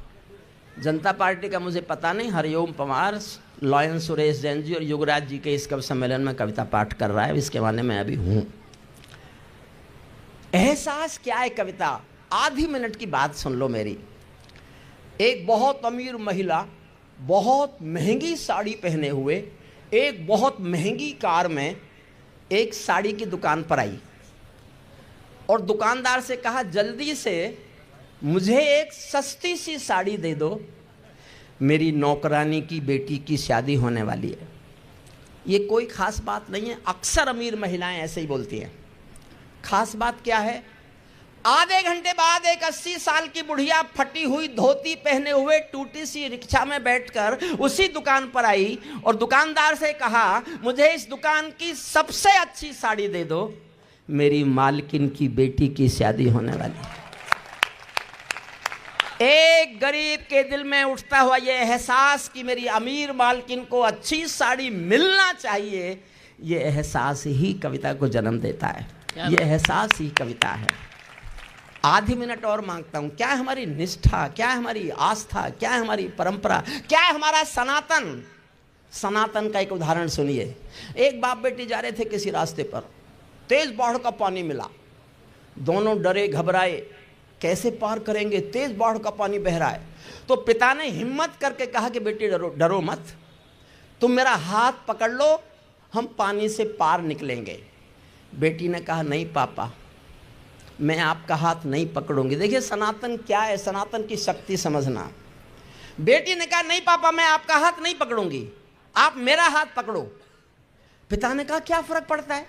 जनता पार्टी का मुझे पता नहीं, हरिओम पंवार लॉयन सुरेश जैन जी और युगराज जी के इस कवि सम्मेलन में कविता पाठ कर रहा है, इसके माने मैं अभी हूँ। एहसास क्या है कविता? आधी मिनट की बात सुन लो मेरी। एक बहुत अमीर महिला बहुत महंगी साड़ी पहने हुए एक बहुत महंगी कार में एक साड़ी की दुकान पर आई और दुकानदार से कहा, जल्दी से मुझे एक सस्ती सी साड़ी दे दो, मेरी नौकरानी की बेटी की शादी होने वाली है। ये कोई खास बात नहीं है, अक्सर अमीर महिलाएं ऐसे ही बोलती हैं। खास बात क्या है? आधे घंटे बाद एक 80 साल की बुढ़िया फटी हुई धोती पहने हुए टूटी सी रिक्शा में बैठकर उसी दुकान पर आई और दुकानदार से कहा, मुझे इस दुकान की सबसे अच्छी साड़ी दे दो, मेरी मालकिन की बेटी की शादी होने वाली है। एक गरीब के दिल में उठता हुआ यह एहसास कि मेरी अमीर मालकिन को अच्छी साड़ी मिलना चाहिए, यह एहसास ही कविता को जन्म देता है। यह एहसास ही कविता है। आधी मिनट और मांगता हूं। क्या है हमारी निष्ठा, क्या है हमारी आस्था, क्या है हमारी परंपरा, क्या है हमारा सनातन? सनातन का एक उदाहरण सुनिए। एक बाप बेटी जा रहे थे किसी रास्ते पर, तेज बाढ़ का पानी मिला, दोनों डरे घबराए, कैसे पार करेंगे, तेज बाढ़ का पानी बह रहा है। तो पिता ने हिम्मत करके कहा कि बेटी डरो मत, तुम मेरा हाथ पकड़ लो, हम पानी से पार निकलेंगे। बेटी ने कहा नहीं पापा, मैं आपका हाथ नहीं पकड़ूंगी। देखिए सनातन क्या है, सनातन की शक्ति समझना। बेटी ने कहा नहीं पापा, मैं आपका हाथ नहीं पकड़ूंगी, आप मेरा हाथ पकड़ो। पिता ने कहा क्या फर्क पड़ता है,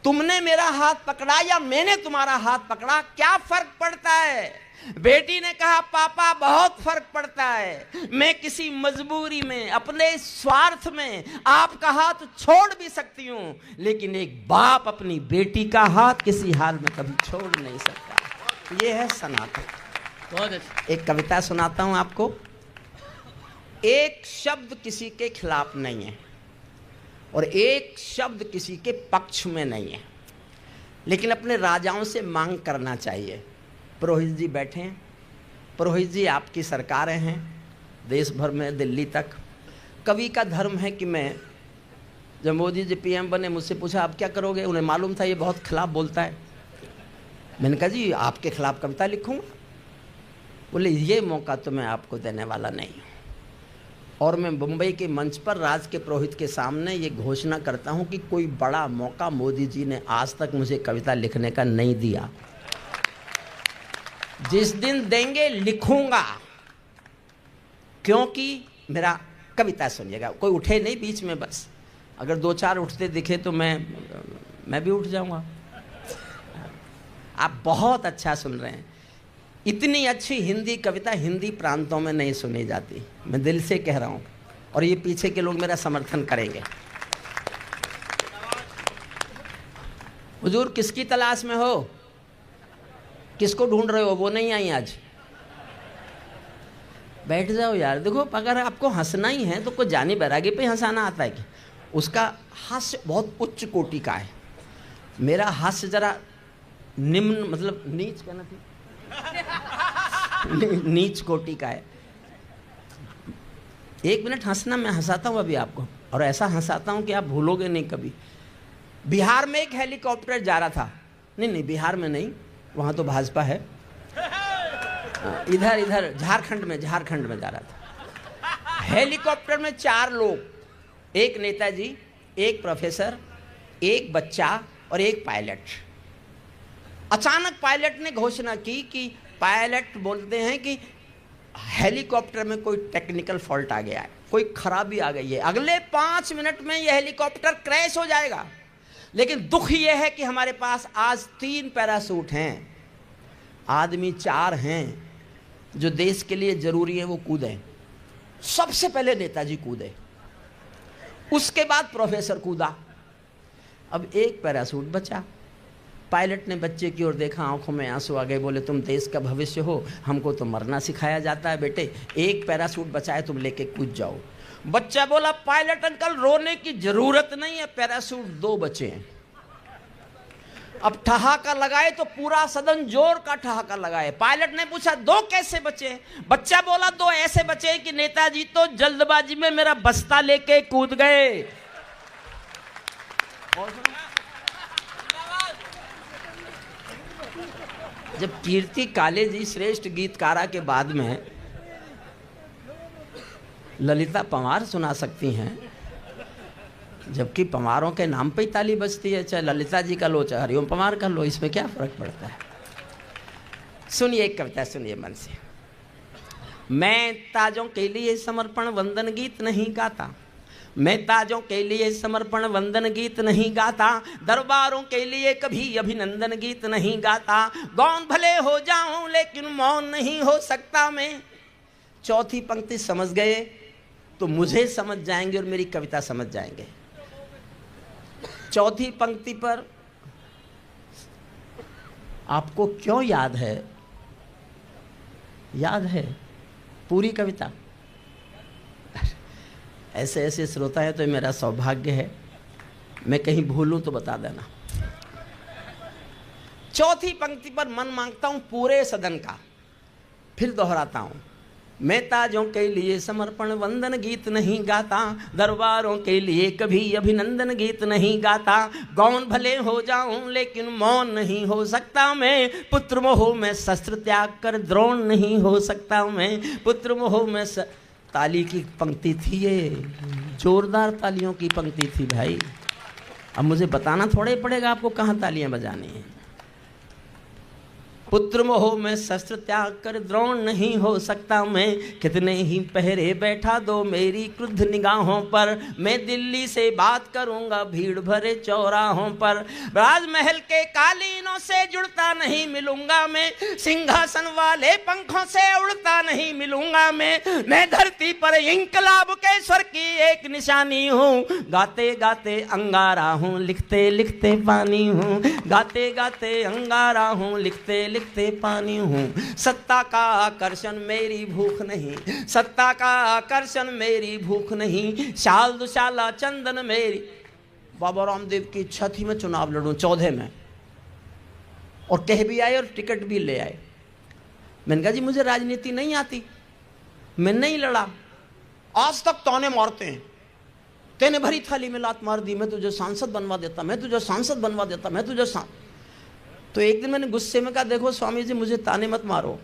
तुमने मेरा हाथ पकड़ा या मैंने तुम्हारा हाथ पकड़ा, क्या फर्क पड़ता है। बेटी ने कहा पापा बहुत फर्क पड़ता है, मैं किसी मजबूरी में, अपने स्वार्थ में आपका हाथ छोड़ भी सकती हूं, लेकिन एक बाप अपनी बेटी का हाथ किसी हाल में कभी छोड़ नहीं सकता। ये है सनातन। बहुत अच्छा। एक कविता सुनाता हूं आपको। एक शब्द किसी के खिलाफ नहीं है और एक शब्द किसी के पक्ष में नहीं है, लेकिन अपने राजाओं से मांग करना चाहिए। पुरोहित जी बैठे हैं। पुरोहित जी आपकी सरकारें हैं देश भर में, दिल्ली तक। कवि का धर्म है कि मैं, जब मोदी जी पीएम बने, मुझसे पूछा आप क्या करोगे, उन्हें मालूम था ये बहुत खिलाफ बोलता है। मैंने कहा जी आपके खिलाफ कविता लिखूंगा। बोले ये मौका तो मैं आपको देने वाला नहीं हूँ। और मैं मुंबई के मंच पर राज के पुरोहित के सामने ये घोषणा करता हूँ कि कोई बड़ा मौका मोदी जी ने आज तक मुझे कविता लिखने का नहीं दिया। जिस दिन देंगे लिखूंगा, क्योंकि मेरा कविता सुनिएगा। कोई उठे नहीं बीच में, बस अगर दो चार उठते दिखे तो मैं भी उठ जाऊंगा। आप बहुत अच्छा सुन रहे हैं। इतनी अच्छी हिंदी कविता हिंदी प्रांतों में नहीं सुनी जाती, मैं दिल से कह रहा हूं, और ये पीछे के लोग मेरा समर्थन करेंगे। हुजूर किसकी तलाश में हो, किसको ढूंढ रहे हो, वो नहीं आई आज। बैठ जाओ यार। देखो अगर आपको हंसना ही है तो कोई जानी बैरागी पे हंसाना आता है कि उसका हास्य बहुत उच्च कोटि का है, मेरा हास्य जरा निम्न, मतलब नीच कहना थी नीच कोटि का है। एक मिनट हंसना, मैं हंसाता हूँ अभी आपको, और ऐसा हंसाता हूँ कि आप भूलोगे नहीं कभी। बिहार में एक हेलीकॉप्टर जा रहा था, नहीं बिहार में नहीं, वहाँ तो भाजपा है, इधर झारखंड में जा रहा था। हेलीकॉप्टर में 4 लोग, एक नेताजी, एक प्रोफेसर, एक बच्चा और एक पायलट। अचानक पायलट ने घोषणा की कि पायलट बोलते हैं कि हेलीकॉप्टर में कोई टेक्निकल फॉल्ट आ गया है, कोई खराबी आ गई है, अगले 5 मिनट में यह हेलीकॉप्टर क्रैश हो जाएगा। लेकिन दुख यह है कि हमारे पास आज 3 पैराशूट हैं, आदमी 4 हैं, जो देश के लिए जरूरी है वो कूदें। सबसे पहले नेताजी कूदे, उसके बाद प्रोफेसर कूदा, अब एक पैराशूट बचा। पायलट ने बच्चे की ओर देखा, आंखों में आंसू आ गए, बोले तुम देश का भविष्य हो, हमको तो मरना सिखाया जाता है बेटे, एक पैराशूट बचा है, तुम लेके कूद जाओ। बच्चा बोला पायलट अंकल रोने की जरूरत नहीं है, पैराशूट 2 बचे हैं। अब ठहाका लगाए तो पूरा सदन जोर का ठहाका लगाए। पायलट ने पूछा 2 कैसे बचे? बच्चा बोला 2 ऐसे बचे कि नेताजी तो जल्दबाजी में मेरा बस्ता लेके कूद गए। जब कीर्ति काले जी श्रेष्ठ गीतकारा के बाद में ललिता पंवार सुना सकती हैं, जबकि पंवारों के नाम पे ही ताली बजती है, चाहे ललिता जी का लो चाहे हरिओम पंवार का लो, इसमें क्या फर्क पड़ता है। सुनिए एक कविता, सुनिए मन से। मैं ताजों के लिए समर्पण वंदन गीत नहीं गाता, मैं ताजों के लिए समर्पण वंदन गीत नहीं गाता, दरबारों के लिए कभी अभिनंदन गीत नहीं गाता। गौन भले हो जाऊं लेकिन मौन नहीं हो सकता मैं। चौथी पंक्ति समझ गए तो मुझे समझ जाएंगे और मेरी कविता समझ जाएंगे। चौथी पंक्ति पर आपको क्यों याद है? याद है पूरी कविता? ऐसे ऐसे श्रोता है तो मेरा सौभाग्य है, मैं कहीं भूलूं तो बता देना। चौथी पंक्ति पर मन मांगता हूं पूरे सदन का, फिर दोहराता हूं, मैं ताजों के लिए समर्पण वंदन गीत नहीं गाता, दरबारों के लिए कभी अभिनंदन गीत नहीं गाता। गौन भले हो जाऊं लेकिन मौन नहीं हो सकता मैं, पुत्र मोह में शस्त्र त्याग कर द्रोण नहीं हो सकता मैं, पुत्र मोह में ताली की पंक्ति थी ये, जोरदार तालियों की पंक्ति थी भाई। अब मुझे बताना थोड़ा ही पड़ेगा आपको कहाँ तालियां बजानी हैं। पुत्र मोह में शस्त्र त्याग कर द्रोण नहीं हो सकता मैं, कितने ही पहरे बैठा दो मेरी क्रुद्ध निगाहों पर, मैं दिल्ली से बात करूंगा भीड़ भरे चौराहों पर। राजमहल के कालीनों से जुड़ता नहीं मिलूंगा मैं, सिंहासन वाले पंखों से उड़ता नहीं मिलूंगा मैं धरती पर इंकलाब के स्वर की एक निशानी हूँ, गाते गाते अंगारा हूँ लिखते लिखते पानी हूँ, गाते गाते अंगारा हूँ लिखते लिखते पानी हूँ। सत्ता का आकर्षण मेरी भूख नहीं, सत्ता का आकर्षण मेरी भूख नहीं, शाल दुशाला चंदन मेरी। बाबा रामदेव की इच्छा थी मैं चुनाव लड़ूं 14 में, और कह भी आए और टिकट भी ले आए। मैंने कहा जी मुझे राजनीति नहीं आती, मैं नहीं लड़ा। आज तक ताने मारते हैं, तेने भरी थाली में लात मार दी, मैं तुझे सांसद बनवा देता, मैं तुझे सांसद बनवा देता, मैं तुझे तो एक दिन मैंने गुस्से में कहा देखो स्वामी जी मुझे ताने मत मारो,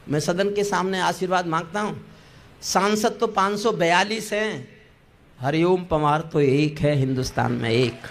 मैं सदन के सामने आशीर्वाद मांगता हूँ। सांसद तो 542 हैं, हरिओम पवार तो एक है हिंदुस्तान में एक।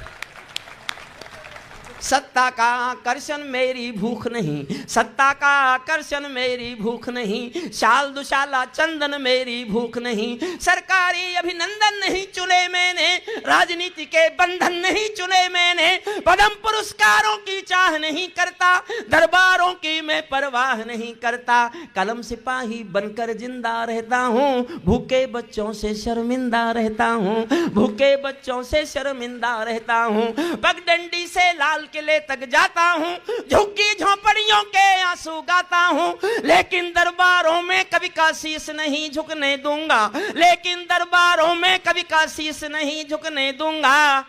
सत्ता का आकर्षण मेरी भूख नहीं, सत्ता का आकर्षण मेरी भूख नहीं, शाल दुशाला चंदन मेरी भूख नहीं, सरकारी अभिनंदन नहीं चुने मैंने, राजनीति के बंधन नहीं चुने मैंने, पद्म पुरस्कारों की चाह नहीं करता, दरबारों की मैं परवाह नहीं करता, कलम सिपाही बनकर जिंदा रहता हूँ, भूखे बच्चों से शर्मिंदा रहता हूँ, भूखे बच्चों से शर्मिंदा रहता हूँ, पगडंडी से लाल किले तक जाता हूँ, झुग्गी झोपड़ियों के आंसू गाता हूँ, लेकिन दरबारों में कभी का शीश नहीं झुकने दूंगा, लेकिन दरबारों में कभी का शीश नहीं झुकने दूंगा,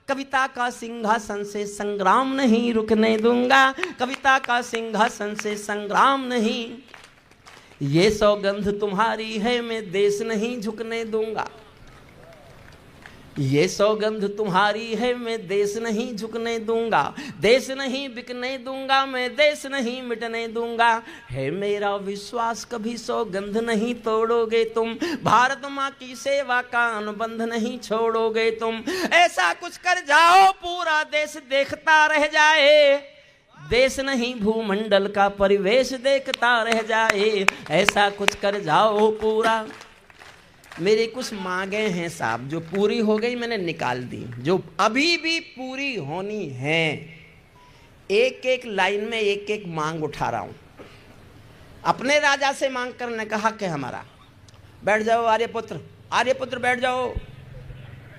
कविता का सिंहासन से संग्राम नहीं रुकने दूंगा, कविता का सिंहासन से संग्राम नहीं, ये सौगंध तुम्हारी है मैं देश नहीं झुकने दूंगा, ये सौगंध तुम्हारी है मैं देश नहीं झुकने दूंगा, देश नहीं बिकने दूंगा मैं देश नहीं मिटने दूंगा, है मेरा विश्वास कभी सौगंध नहीं तोड़ोगे तुम, भारत माँ की सेवा का अनुबंध नहीं छोड़ोगे तुम, ऐसा कुछ कर जाओ पूरा देश देखता रह जाए, देश नहीं भूमंडल का परिवेश देखता रह जाए, ऐसा कुछ कर जाओ पूरा। मेरी कुछ मांगे हैं साहब जो पूरी हो गई मैंने निकाल दी, जो अभी भी पूरी होनी है, एक एक लाइन में एक एक मांग उठा रहा हूं। अपने राजा से मांग करने का हक है हमारा। बैठ जाओ आर्यपुत्र, आर्यपुत्र बैठ जाओ,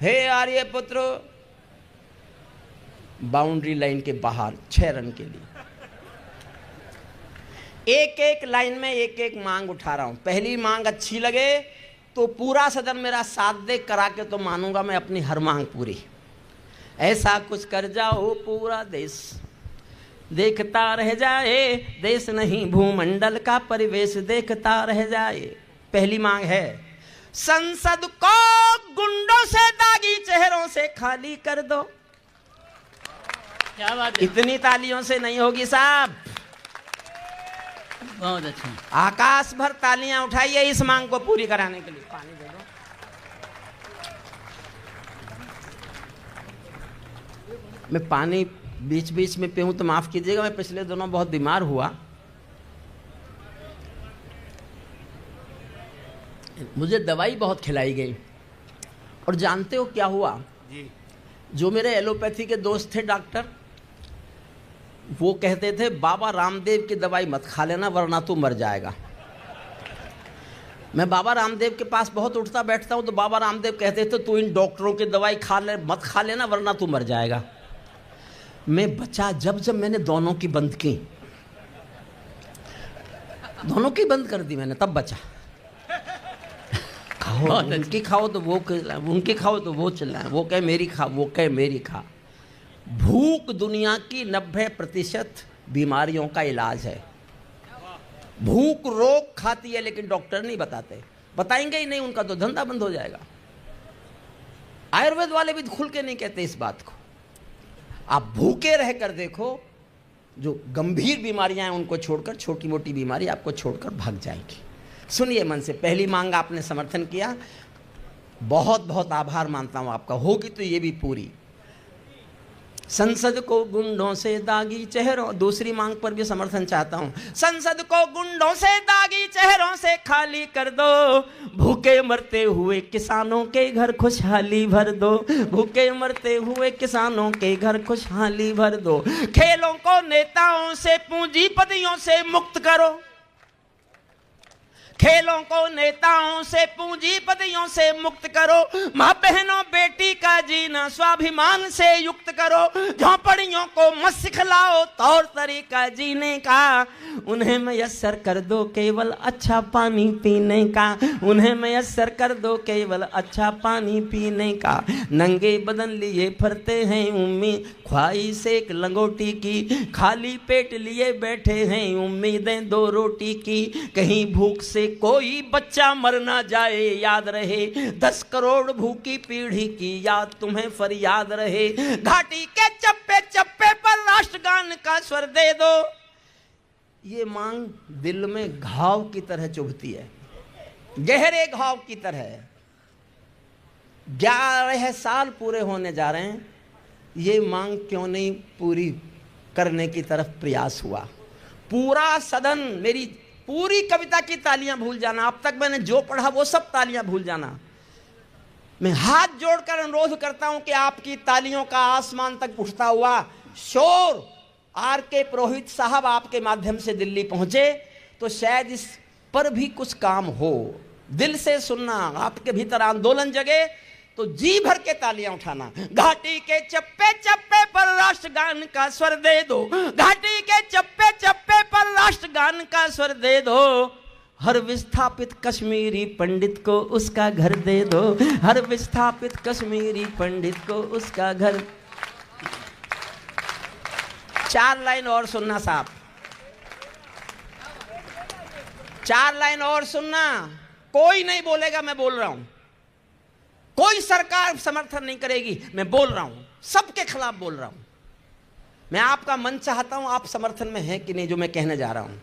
हे आर्यपुत्र। बाउंड्री लाइन के बाहर 6 रन के लिए एक एक लाइन में एक एक मांग उठा रहा हूं। पहली मांग अच्छी लगे तो पूरा सदन मेरा साथ दे, करा के तो मानूंगा मैं अपनी हर मांग पूरी। ऐसा कुछ कर जाओ पूरा देश देखता रह जाए, देश नहीं भूमंडल का परिवेश देखता रह जाए। पहली मांग है संसद को गुंडों से दागी चेहरों से खाली कर दो। क्या बात है? इतनी तालियों से नहीं होगी साहब, बहुत अच्छा। आकाश भर तालियां उठाइए इस मांग को पूरी कराने के लिए। पानी दे दो। मैं पानी बीच बीच में पीऊं तो माफ कीजिएगा, मैं पिछले दिनों बहुत बीमार हुआ, मुझे दवाई बहुत खिलाई गई, और जानते हो क्या हुआ जी? जो मेरे एलोपैथी के दोस्त थे डॉक्टर, वो कहते थे बाबा रामदेव की दवाई मत खा लेना वरना तू मर जाएगा। मैं बाबा रामदेव के पास बहुत उठता बैठता हूँ तो बाबा रामदेव कहते थे तू इन डॉक्टरों की दवाई मत खा लेना वरना तू मर जाएगा। मैं बचा जब मैंने दोनों की बंद की, दोनों की बंद कर दी मैंने, तब बचा। खाओ उनकी खाओ तो वो, उनकी खाओ तो वो चिल्लाए, वो कहे मेरी खा, वो कहे मेरी खा। भूख दुनिया की 90% बीमारियों का इलाज है। भूख रोग खाती है लेकिन डॉक्टर नहीं बताते, बताएंगे ही नहीं, उनका तो धंधा बंद हो जाएगा। आयुर्वेद वाले भी खुल के नहीं कहते इस बात को। आप भूखे रह कर देखो, जो गंभीर बीमारियां हैं उनको छोड़कर छोटी मोटी बीमारी आपको छोड़कर भाग जाएगी। सुनिए मन से, पहली मांग आपने समर्थन किया, बहुत बहुत आभार मानता हूं आपका, होगी तो ये भी पूरी। संसद को गुंडों से दागी चेहरों, दूसरी मांग पर भी समर्थन चाहता हूं। संसद को गुंडों से दागी चेहरों से खाली कर दो, भूखे मरते हुए किसानों के घर खुशहाली भर दो, भूखे मरते हुए किसानों के घर खुशहाली भर दो। खेलों को नेताओं से पूंजीपतियों से मुक्त करो, खेलों को नेताओं से पूंजीपतियों से मुक्त करो। माँ बहनों बेटी का जीना स्वाभिमान से युक्त करो। झोंपड़ियों को मत सिखलाओ तौर तरीका जीने का, उन्हें मयस्सर कर दो केवल अच्छा पानी पीने का, उन्हें मयस्सर कर दो केवल अच्छा पानी पीने का। नंगे बदन लिए फरते हैं उम्मीद ख्वाहिश एक लंगोटी की, खाली पेट लिए बैठे हैं उम्मीदें दो रोटी की। कहीं भूख से कोई बच्चा मर ना जाए याद रहे, 10 करोड़ भूखी पीढ़ी की याद तुम्हें फरियाद रहे। घाटी के चप्पे चप्पे पर राष्ट्रगान का स्वर दे दो। ये मांग दिल में घाव की तरह चुभती है, गहरे घाव की तरह। 11 साल पूरे होने जा रहे हैं, ये मांग क्यों नहीं पूरी करने की तरफ प्रयास हुआ। पूरा सदन मेरी पूरी कविता की तालियां भूल जाना, अब तक मैंने जो पढ़ा वो सब तालियां भूल जाना। मैं हाथ जोड़कर अनुरोध करता हूं कि आपकी तालियों का आसमान तक उठता हुआ शोर R.K. पुरोहित साहब आपके माध्यम से दिल्ली पहुंचे तो शायद इस पर भी कुछ काम हो। दिल से सुनना, आपके भीतर आंदोलन जगे तो जी भर के तालियां उठाना। घाटी के चप्पे चप्पे पर राष्ट्रगान का स्वर दे दो, घाटी के चप्पे चप्पे पर राष्ट्रगान का स्वर दे दो। हर विस्थापित कश्मीरी पंडित को उसका घर दे दो, हर विस्थापित कश्मीरी पंडित को उसका घर। 4 लाइन और सुनना साहब, 4 लाइन और सुनना। कोई नहीं बोलेगा, मैं बोल रहा हूं। कोई सरकार समर्थन नहीं करेगी, मैं बोल रहा हूं, सबके खिलाफ बोल रहा हूं। मैं आपका मन चाहता हूं, आप समर्थन में हैं कि नहीं जो मैं कहने जा रहा हूं।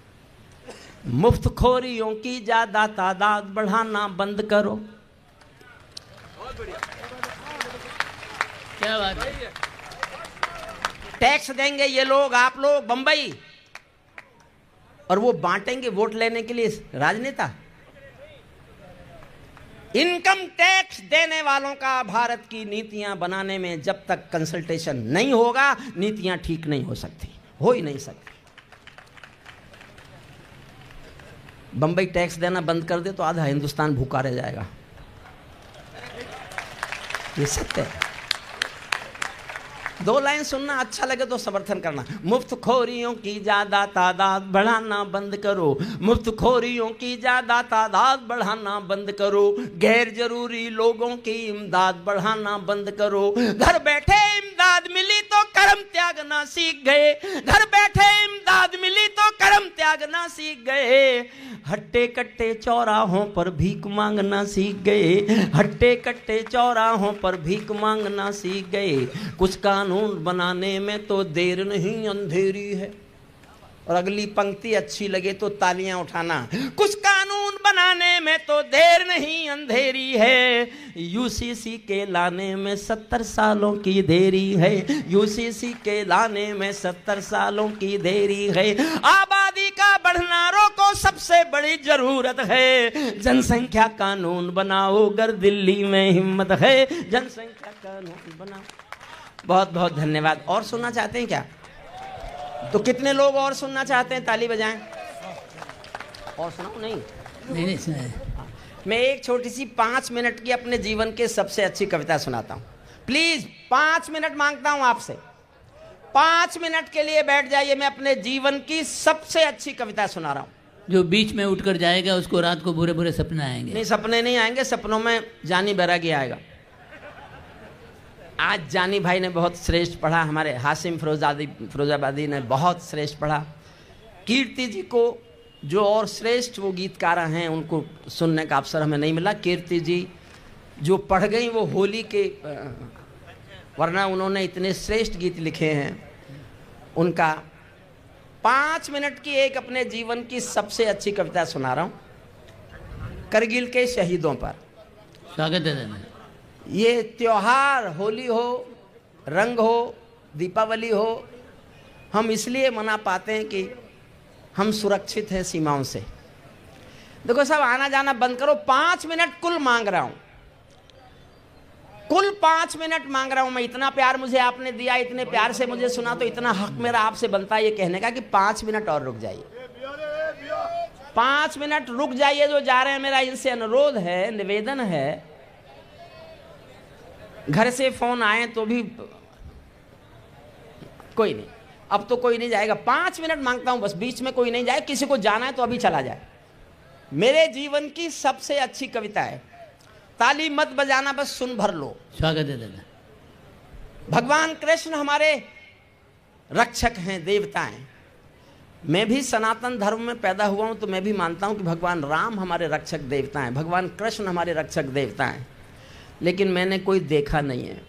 मुफ्तखोरियों की ज्यादा तादाद बढ़ाना बंद करो। क्या बात है? टैक्स देंगे ये लोग, आप लोग बंबई, और वो बांटेंगे वोट लेने के लिए राजनेता। इनकम टैक्स देने वालों का भारत की नीतियां बनाने में जब तक कंसल्टेशन नहीं होगा, नीतियां ठीक नहीं हो सकती, हो ही नहीं सकती। बंबई टैक्स देना बंद कर दे तो आधा हिंदुस्तान भूखा रह जाएगा, ये सत्य है। 2 लाइन सुनना, अच्छा लगे तो समर्थन करना। मुफ्तखोरियों की ज्यादा तादाद बढ़ाना बंद करो, मुफ्तखोरियों की ज्यादा तादाद बढ़ाना बंद करो। गैर जरूरी लोगों की इमदाद बढ़ाना बंद करो। घर बैठे इमदाद मिली तो कर्म त्यागना सीख गए, घर बैठे इमदाद मिली तो कर्म त्यागना सीख गए। हट्टे कट्टे चौराहों पर भीख मांगना सीख गए, हट्टे कट्टे चौराहों पर भीख मांगना सीख गए। कुछ कानून बनाने में तो देर नहीं अंधेरी है। और अगली पंक्ति अच्छी लगे तो तालियां उठाना। कुछ कानून बनाने में तो देर नहीं अंधेरी है, यूसीसी के लाने में 70 सालों की देरी है, यूसीसी के लाने में 70 सालों की देरी है। आबादी का बढ़ना रोको, सबसे बड़ी जरूरत है। जनसंख्या कानून बनाओ अगर दिल्ली में हिम्मत है, जनसंख्या कानून बनाओ। बहुत बहुत धन्यवाद। और सुनना चाहते हैं क्या? तो कितने लोग और सुनना चाहते हैं? ताली बजाएं। और सुनाओ? नहीं सुना। मैं एक छोटी सी 5 मिनट की अपने जीवन के सबसे अच्छी कविता सुनाता हूं। प्लीज 5 मिनट मांगता हूं आपसे, 5 मिनट के लिए बैठ जाइए। मैं अपने जीवन की सबसे अच्छी कविता सुना रहा हूं। जो बीच में उठकर जाएगा उसको रात को बुरे बुरे सपने आएंगे। नहीं, सपने नहीं आएंगे, सपनों में जानी बैरागी आएगा। आज जानी भाई ने बहुत श्रेष्ठ पढ़ा, हमारे हासिम फिरोजाबादी ने बहुत श्रेष्ठ पढ़ा। कीर्ति जी को जो और श्रेष्ठ वो गीतकार हैं उनको सुनने का अवसर हमें नहीं मिला। कीर्ति जी जो पढ़ गई वो होली के, वरना उन्होंने इतने श्रेष्ठ गीत लिखे हैं। उनका 5 मिनट की एक अपने जीवन की सबसे अच्छी कविता सुना रहा हूँ, करगिल के शहीदों पर। स्वागत है दादा। ये त्योहार होली हो, रंग हो, दीपावली हो, हम इसलिए मना पाते हैं कि हम सुरक्षित हैं सीमाओं से। देखो सब आना जाना बंद करो, 5 मिनट कुल मांग रहा हूं, कुल 5 मिनट मांग रहा हूं मैं। इतना प्यार मुझे आपने दिया, इतने प्यार से मुझे सुना, तो इतना हक मेरा आपसे बनता है ये कहने का कि 5 मिनट और रुक जाइए, 5 मिनट रुक जाइए। जो जा रहे हैं मेरा इनसे अनुरोध है, निवेदन है, घर से फोन आए तो भी कोई नहीं, अब तो कोई नहीं जाएगा। 5 मिनट मांगता हूं बस, बीच में कोई नहीं जाए। किसी को जाना है तो अभी चला जाए। मेरे जीवन की सबसे अच्छी कविता है, ताली मत बजाना, बस सुन भर लो। स्वागत है दादा। भगवान कृष्ण हमारे रक्षक हैं, देवता हैं। मैं भी सनातन धर्म में पैदा हुआ हूं तो मैं भी मानता हूं कि भगवान राम हमारे रक्षक देवता हैं, भगवान कृष्ण हमारे रक्षक देवता हैं। लेकिन मैंने कोई देखा नहीं है।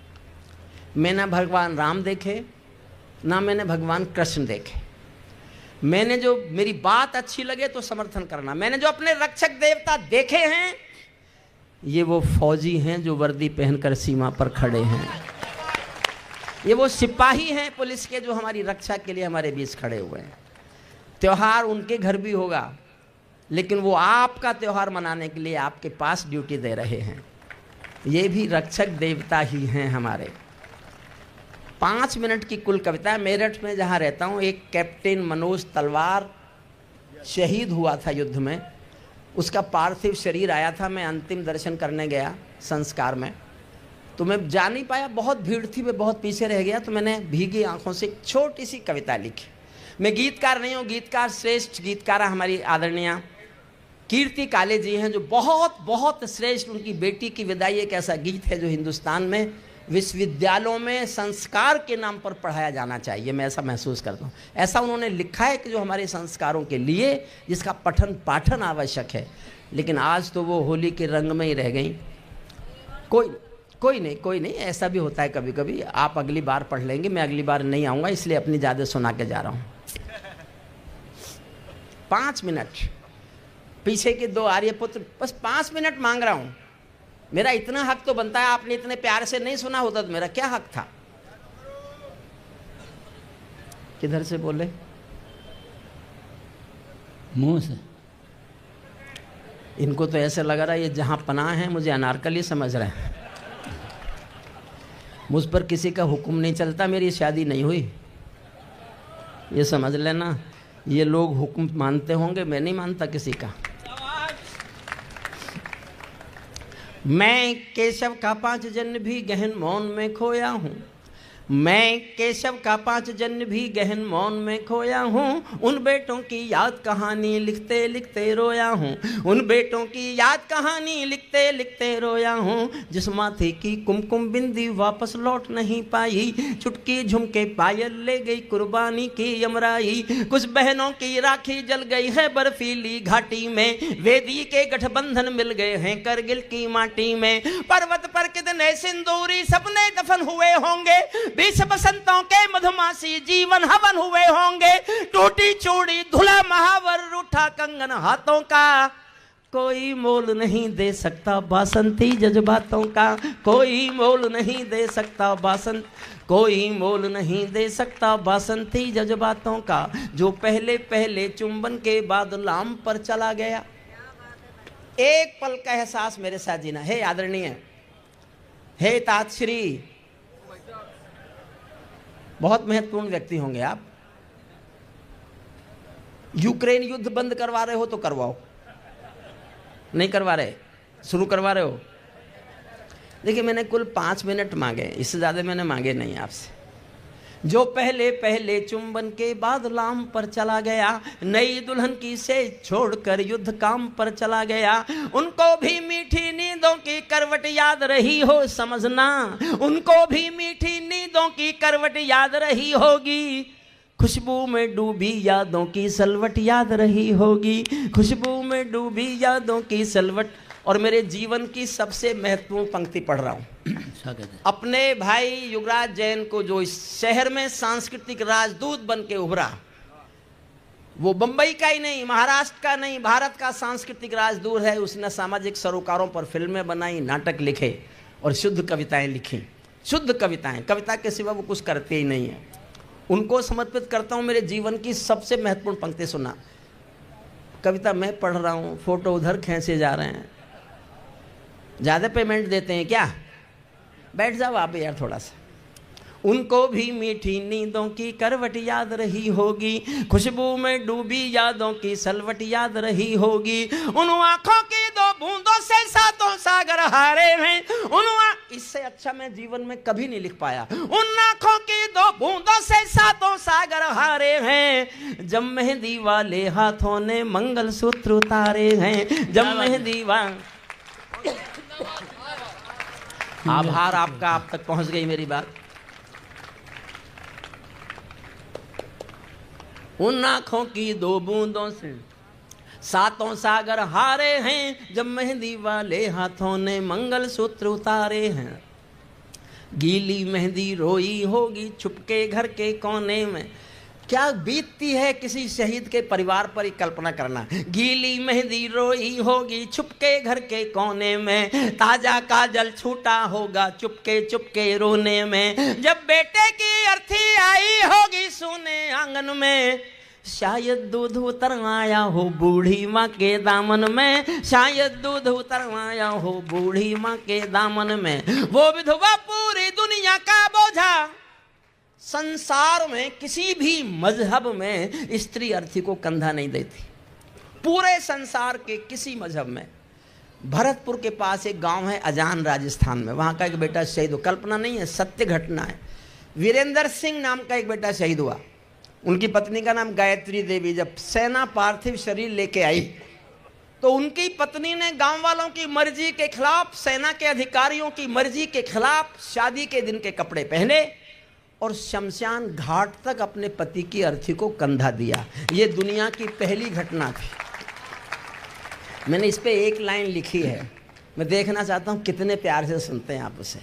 मैंने भगवान राम देखे ना मैंने भगवान कृष्ण देखे। मैंने जो, मेरी बात अच्छी लगे तो समर्थन करना। मैंने जो अपने रक्षक देवता देखे हैं, ये वो फौजी हैं जो वर्दी पहनकर सीमा पर खड़े हैं। ये वो सिपाही हैं पुलिस के जो हमारी रक्षा के लिए हमारे बीच खड़े हुए हैं। त्योहार उनके घर भी होगा, लेकिन वो आपका त्योहार मनाने के लिए आपके पास ड्यूटी दे रहे हैं। ये भी रक्षक देवता ही हैं हमारे। 5 मिनट की कुल कविता है। मेरठ में जहाँ रहता हूँ, एक कैप्टन मनोज तलवार शहीद हुआ था युद्ध में। उसका पार्थिव शरीर आया था, मैं अंतिम दर्शन करने गया संस्कार में, तो मैं जा नहीं पाया, बहुत भीड़ थी, मैं बहुत पीछे रह गया। तो मैंने भीगी आंखों से एक छोटी सी कविता लिखी। मैं गीतकार नहीं हूँ, गीतकार श्रेष्ठ गीतकार हमारी आदरणीय कीर्ति काले जी हैं, जो बहुत बहुत श्रेष्ठ, उनकी बेटी की विदाई एक ऐसा गीत है जो हिंदुस्तान में विश्वविद्यालयों में संस्कार के नाम पर पढ़ाया जाना चाहिए। मैं ऐसा महसूस करता हूँ। ऐसा उन्होंने लिखा है कि जो हमारे संस्कारों के लिए, जिसका पठन पाठन आवश्यक है। लेकिन आज तो वो होली के रंग में ही रह गई। कोई नहीं, ऐसा भी होता है कभी कभी। आप अगली बार पढ़ लेंगे, मैं अगली बार नहीं आऊँगा, इसलिए अपनी ज़्यादा सुना के जा रहा हूँ। 5 मिनट, पीछे के 2 आर्यपुत्र, बस 5 मिनट मांग रहा हूँ। मेरा इतना हक तो बनता है। आपने इतने प्यार से नहीं सुना होता तो मेरा क्या हक था। किधर से बोले? मुंह से। इनको तो ऐसे लग रहा है ये जहां पनाह है मुझे अनारकली समझ रहे हैं। मुझ पर किसी का हुक्म नहीं चलता, मेरी शादी नहीं हुई, ये समझ लेना। ये लोग हुक्म मानते होंगे, मैं नहीं मानता किसी का। मैं केशव का 5 जन्म भी गहन मौन में खोया हूँ। मैं केशव का 5 जन्म भी गहन मौन में खोया हूँ। उन बेटों की याद कहानी लिखते लिखते रोया हूँ। उन बेटों की याद कहानी लिखते लिखते रोया हूँ। जिस माथे की कुमकुम बिंदी वापस लौट नहीं पाई, चुटकी झुमके पायल ले गई कुर्बानी की यमराई। कुछ बहनों की राखी जल गई है बर्फीली घाटी में, वेदी के गठबंधन मिल गए हैं करगिल की माटी में। पर्वत पर कितने सिंदूरी सपने दफन हुए होंगे, 20 बसंतों के मधुमासी जीवन हवन हुए होंगे। टूटी चूड़ी धुला महावर रूठा कंगन हाथों का, कोई मोल नहीं दे सकता बासंती जज्बातों का। कोई मोल नहीं दे सकता कोई मोल नहीं दे सकता बासंती जज्बातों का। जो पहले पहले चुंबन के बाद लाम पर चला गया। एक पल का एहसास मेरे साथ जीना। हे आदरणीय, हे ताजश्री, बहुत महत्वपूर्ण व्यक्ति होंगे आप। यूक्रेन युद्ध बंद करवा रहे हो तो करवाओ, नहीं करवा रहे, शुरू करवा रहे हो। देखिए मैंने कुल 5 मिनट मांगे, इससे ज़्यादा मैंने मांगे नहीं आपसे। जो पहले पहले चुंबन के बाद लाम पर चला गया, नई दुल्हन की से छोड़कर युद्ध काम पर चला गया। उनको भी मीठी नींदों की करवट याद रही हो समझना, उनको भी मीठी नींदों की करवट याद रही होगी। खुशबू में डूबी यादों की सलवट याद रही होगी, खुशबू में डूबी यादों की सलवट। और मेरे जीवन की सबसे महत्वपूर्ण पंक्ति पढ़ रहा हूँ, स्वागत है। अपने भाई युवराज जैन को जो इस शहर में सांस्कृतिक राजदूत बन के उभरा, वो बंबई का ही नहीं, महाराष्ट्र का नहीं, भारत का सांस्कृतिक राजदूत है। उसने सामाजिक सरोकारों पर फिल्में बनाई, नाटक लिखे और शुद्ध कविताएं लिखी। शुद्ध कविताएं, कविता के सिवा वो कुछ करते ही नहीं है। उनको समर्पित करता हूँ मेरे जीवन की सबसे महत्वपूर्ण पंक्ति। सुना, कविता मैं पढ़ रहा हूँ, फोटो उधर खींचे जा रहे हैं। ज़्यादा पेमेंट देते हैं क्या? बैठ जाओ आप यार थोड़ा सा। उनको भी मीठी नींदों की करवट याद रही होगी, खुशबू में डूबी यादों की सलवट याद रही होगी। उन आंखों की दो बूंदों से सातों सागर हारे हैं। इससे अच्छा मैं जीवन में कभी नहीं लिख पाया। उन आंखों की दो बूंदों से सातों सागर हारे हैं, जब मेहंदी वाले हाथों ने मंगलसूत्र उतारे हैं, जब मेहंदी वाले। आभार आपका, आप तक पहुंच गई मेरी बात। उन आंखों की दो बूंदों से सातों सागर हारे हैं, जब मेहंदी वाले हाथों ने मंगलसूत्र उतारे हैं। गीली मेहंदी रोई होगी छुपके घर के कोने में। क्या बीतती है किसी शहीद के परिवार पर, कल्पना करना। गीली मेहंदी रोई होगी छुपके घर के कोने में, ताजा काजल छूटा होगा चुपके चुपके रोने में, जब बेटे की अर्थी आई होगी सोने आंगन में, शायद दूध उतर आया हो बूढ़ी माँ के दामन में, शायद दूध उतर आया हो बूढ़ी माँ के दामन में। वो विधवा पूरी दुनिया का बोझा, संसार में किसी भी मजहब में स्त्री अर्थी को कंधा नहीं देती, पूरे संसार के किसी मजहब में। भरतपुर के पास एक गांव है अजान, राजस्थान में, वहां का एक बेटा शहीद हुआ। कल्पना नहीं है, सत्य घटना है। वीरेंद्र सिंह नाम का एक बेटा शहीद हुआ। उनकी पत्नी का नाम गायत्री देवी। जब सेना पार्थिव शरीर लेके आई तो उनकी पत्नी ने गांव वालों की मर्जी के खिलाफ, सेना के अधिकारियों की मर्जी के खिलाफ शादी के दिन के कपड़े पहने और शमशान घाट तक अपने पति की अर्थी को कंधा दिया। ये दुनिया की पहली घटना थी। मैंने इस पे एक लाइन लिखी है, मैं देखना चाहता हूँ कितने प्यार से सुनते हैं आप उसे।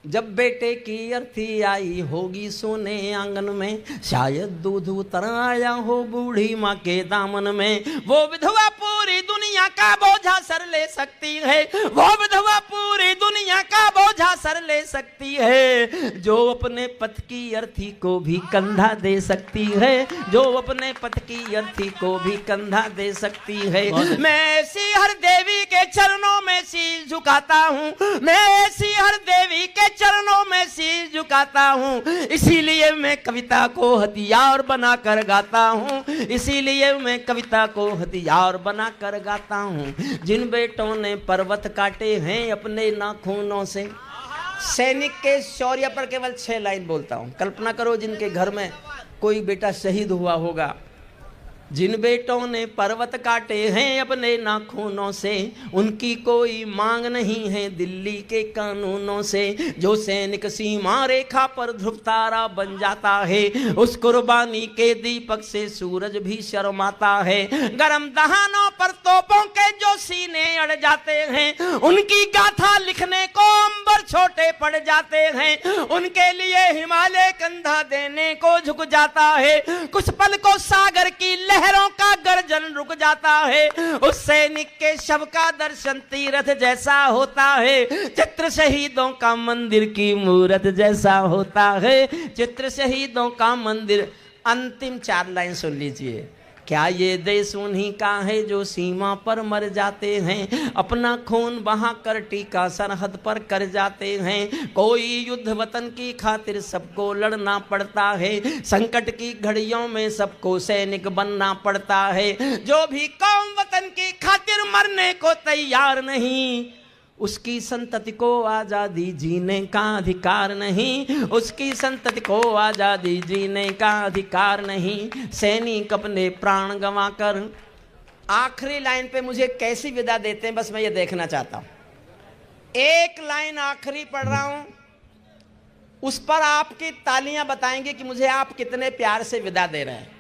जब बेटे की अर्थी आई होगी सोने आंगन में, शायद दूध उतर आया हो बूढ़ी माँ के दामन में, वो विधवा पूरी दुनिया का बोझा सर ले सकती है, वो विधवा पूरी दुनिया का बोझा सर ले सकती है, जो अपने पति की अर्थी को भी कंधा दे सकती है, जो अपने पति की अर्थी को भी कंधा दे सकती है। मैं ऐसी हर देवी के चरणों में शीश झुकाता हूँ, मैं ऐसी हर देवी के चरणों में शीश झुकाता हूँ, इसीलिए मैं कविता को हथियार बनाकर गाता हूँ, इसीलिए मैं कविता को हथियार बनाकर गाता हूँ। जिन बेटों ने पर्वत काटे हैं अपने नाखूनों से, सैनिक के शौर्य पर केवल 6 लाइन बोलता हूँ। कल्पना करो जिनके घर में कोई बेटा शहीद हुआ होगा। जिन बेटों ने पर्वत काटे हैं अपने नाखूनों से, उनकी कोई मांग नहीं है दिल्ली के कानूनों से। जो सैनिक सीमा रेखा पर ध्रुव तारा बन जाता है, उस कुर्बानी के दीपक से सूरज भी शर्माता है। गरम दहानों पर तोपों के जो सीने अड़ जाते हैं, उनकी गाथा लिखने को अंबर छोटे पड़ जाते हैं, उनके लिए हिमालय कंधा देने को झुक जाता है। कुछ पल को सागर की लहरों का गर्जन रुक जाता है, उस सैनिक के शव का दर्शन तीर्थ जैसा होता है। चित्र शहीदों का मंदिर की मूरत जैसा होता है, चित्र शहीदों का मंदिर। अंतिम 4 लाइन सुन लीजिए। क्या ये देश उन्हीं का है जो सीमा पर मर जाते हैं, अपना खून बहाकर टीका सरहद पर कर जाते हैं। कोई युद्ध वतन की खातिर सबको लड़ना पड़ता है, संकट की घड़ियों में सबको सैनिक बनना पड़ता है। जो भी कौम वतन की खातिर मरने को तैयार नहीं, उसकी संतति को आज़ादी जीने का अधिकार नहीं, उसकी संतति को आज़ादी जीने का अधिकार नहीं। सैनिक अपने प्राण गंवाकर, आखिरी लाइन पे मुझे कैसी विदा देते हैं बस मैं ये देखना चाहता हूं। एक लाइन आखिरी पढ़ रहा हूं। उस पर आपकी तालियां बताएंगे कि मुझे आप कितने प्यार से विदा दे रहे हैं।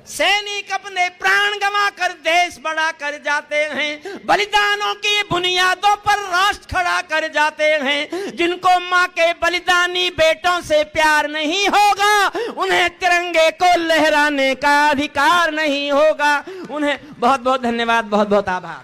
सैनिक अपने प्राण गंवा कर देश बड़ा कर जाते हैं, बलिदानों की बुनियादों पर राष्ट्र खड़ा कर जाते हैं। जिनको मां के बलिदानी बेटों से प्यार नहीं होगा, उन्हें तिरंगे को लहराने का अधिकार नहीं होगा। उन्हें बहुत बहुत धन्यवाद, बहुत बहुत आभार।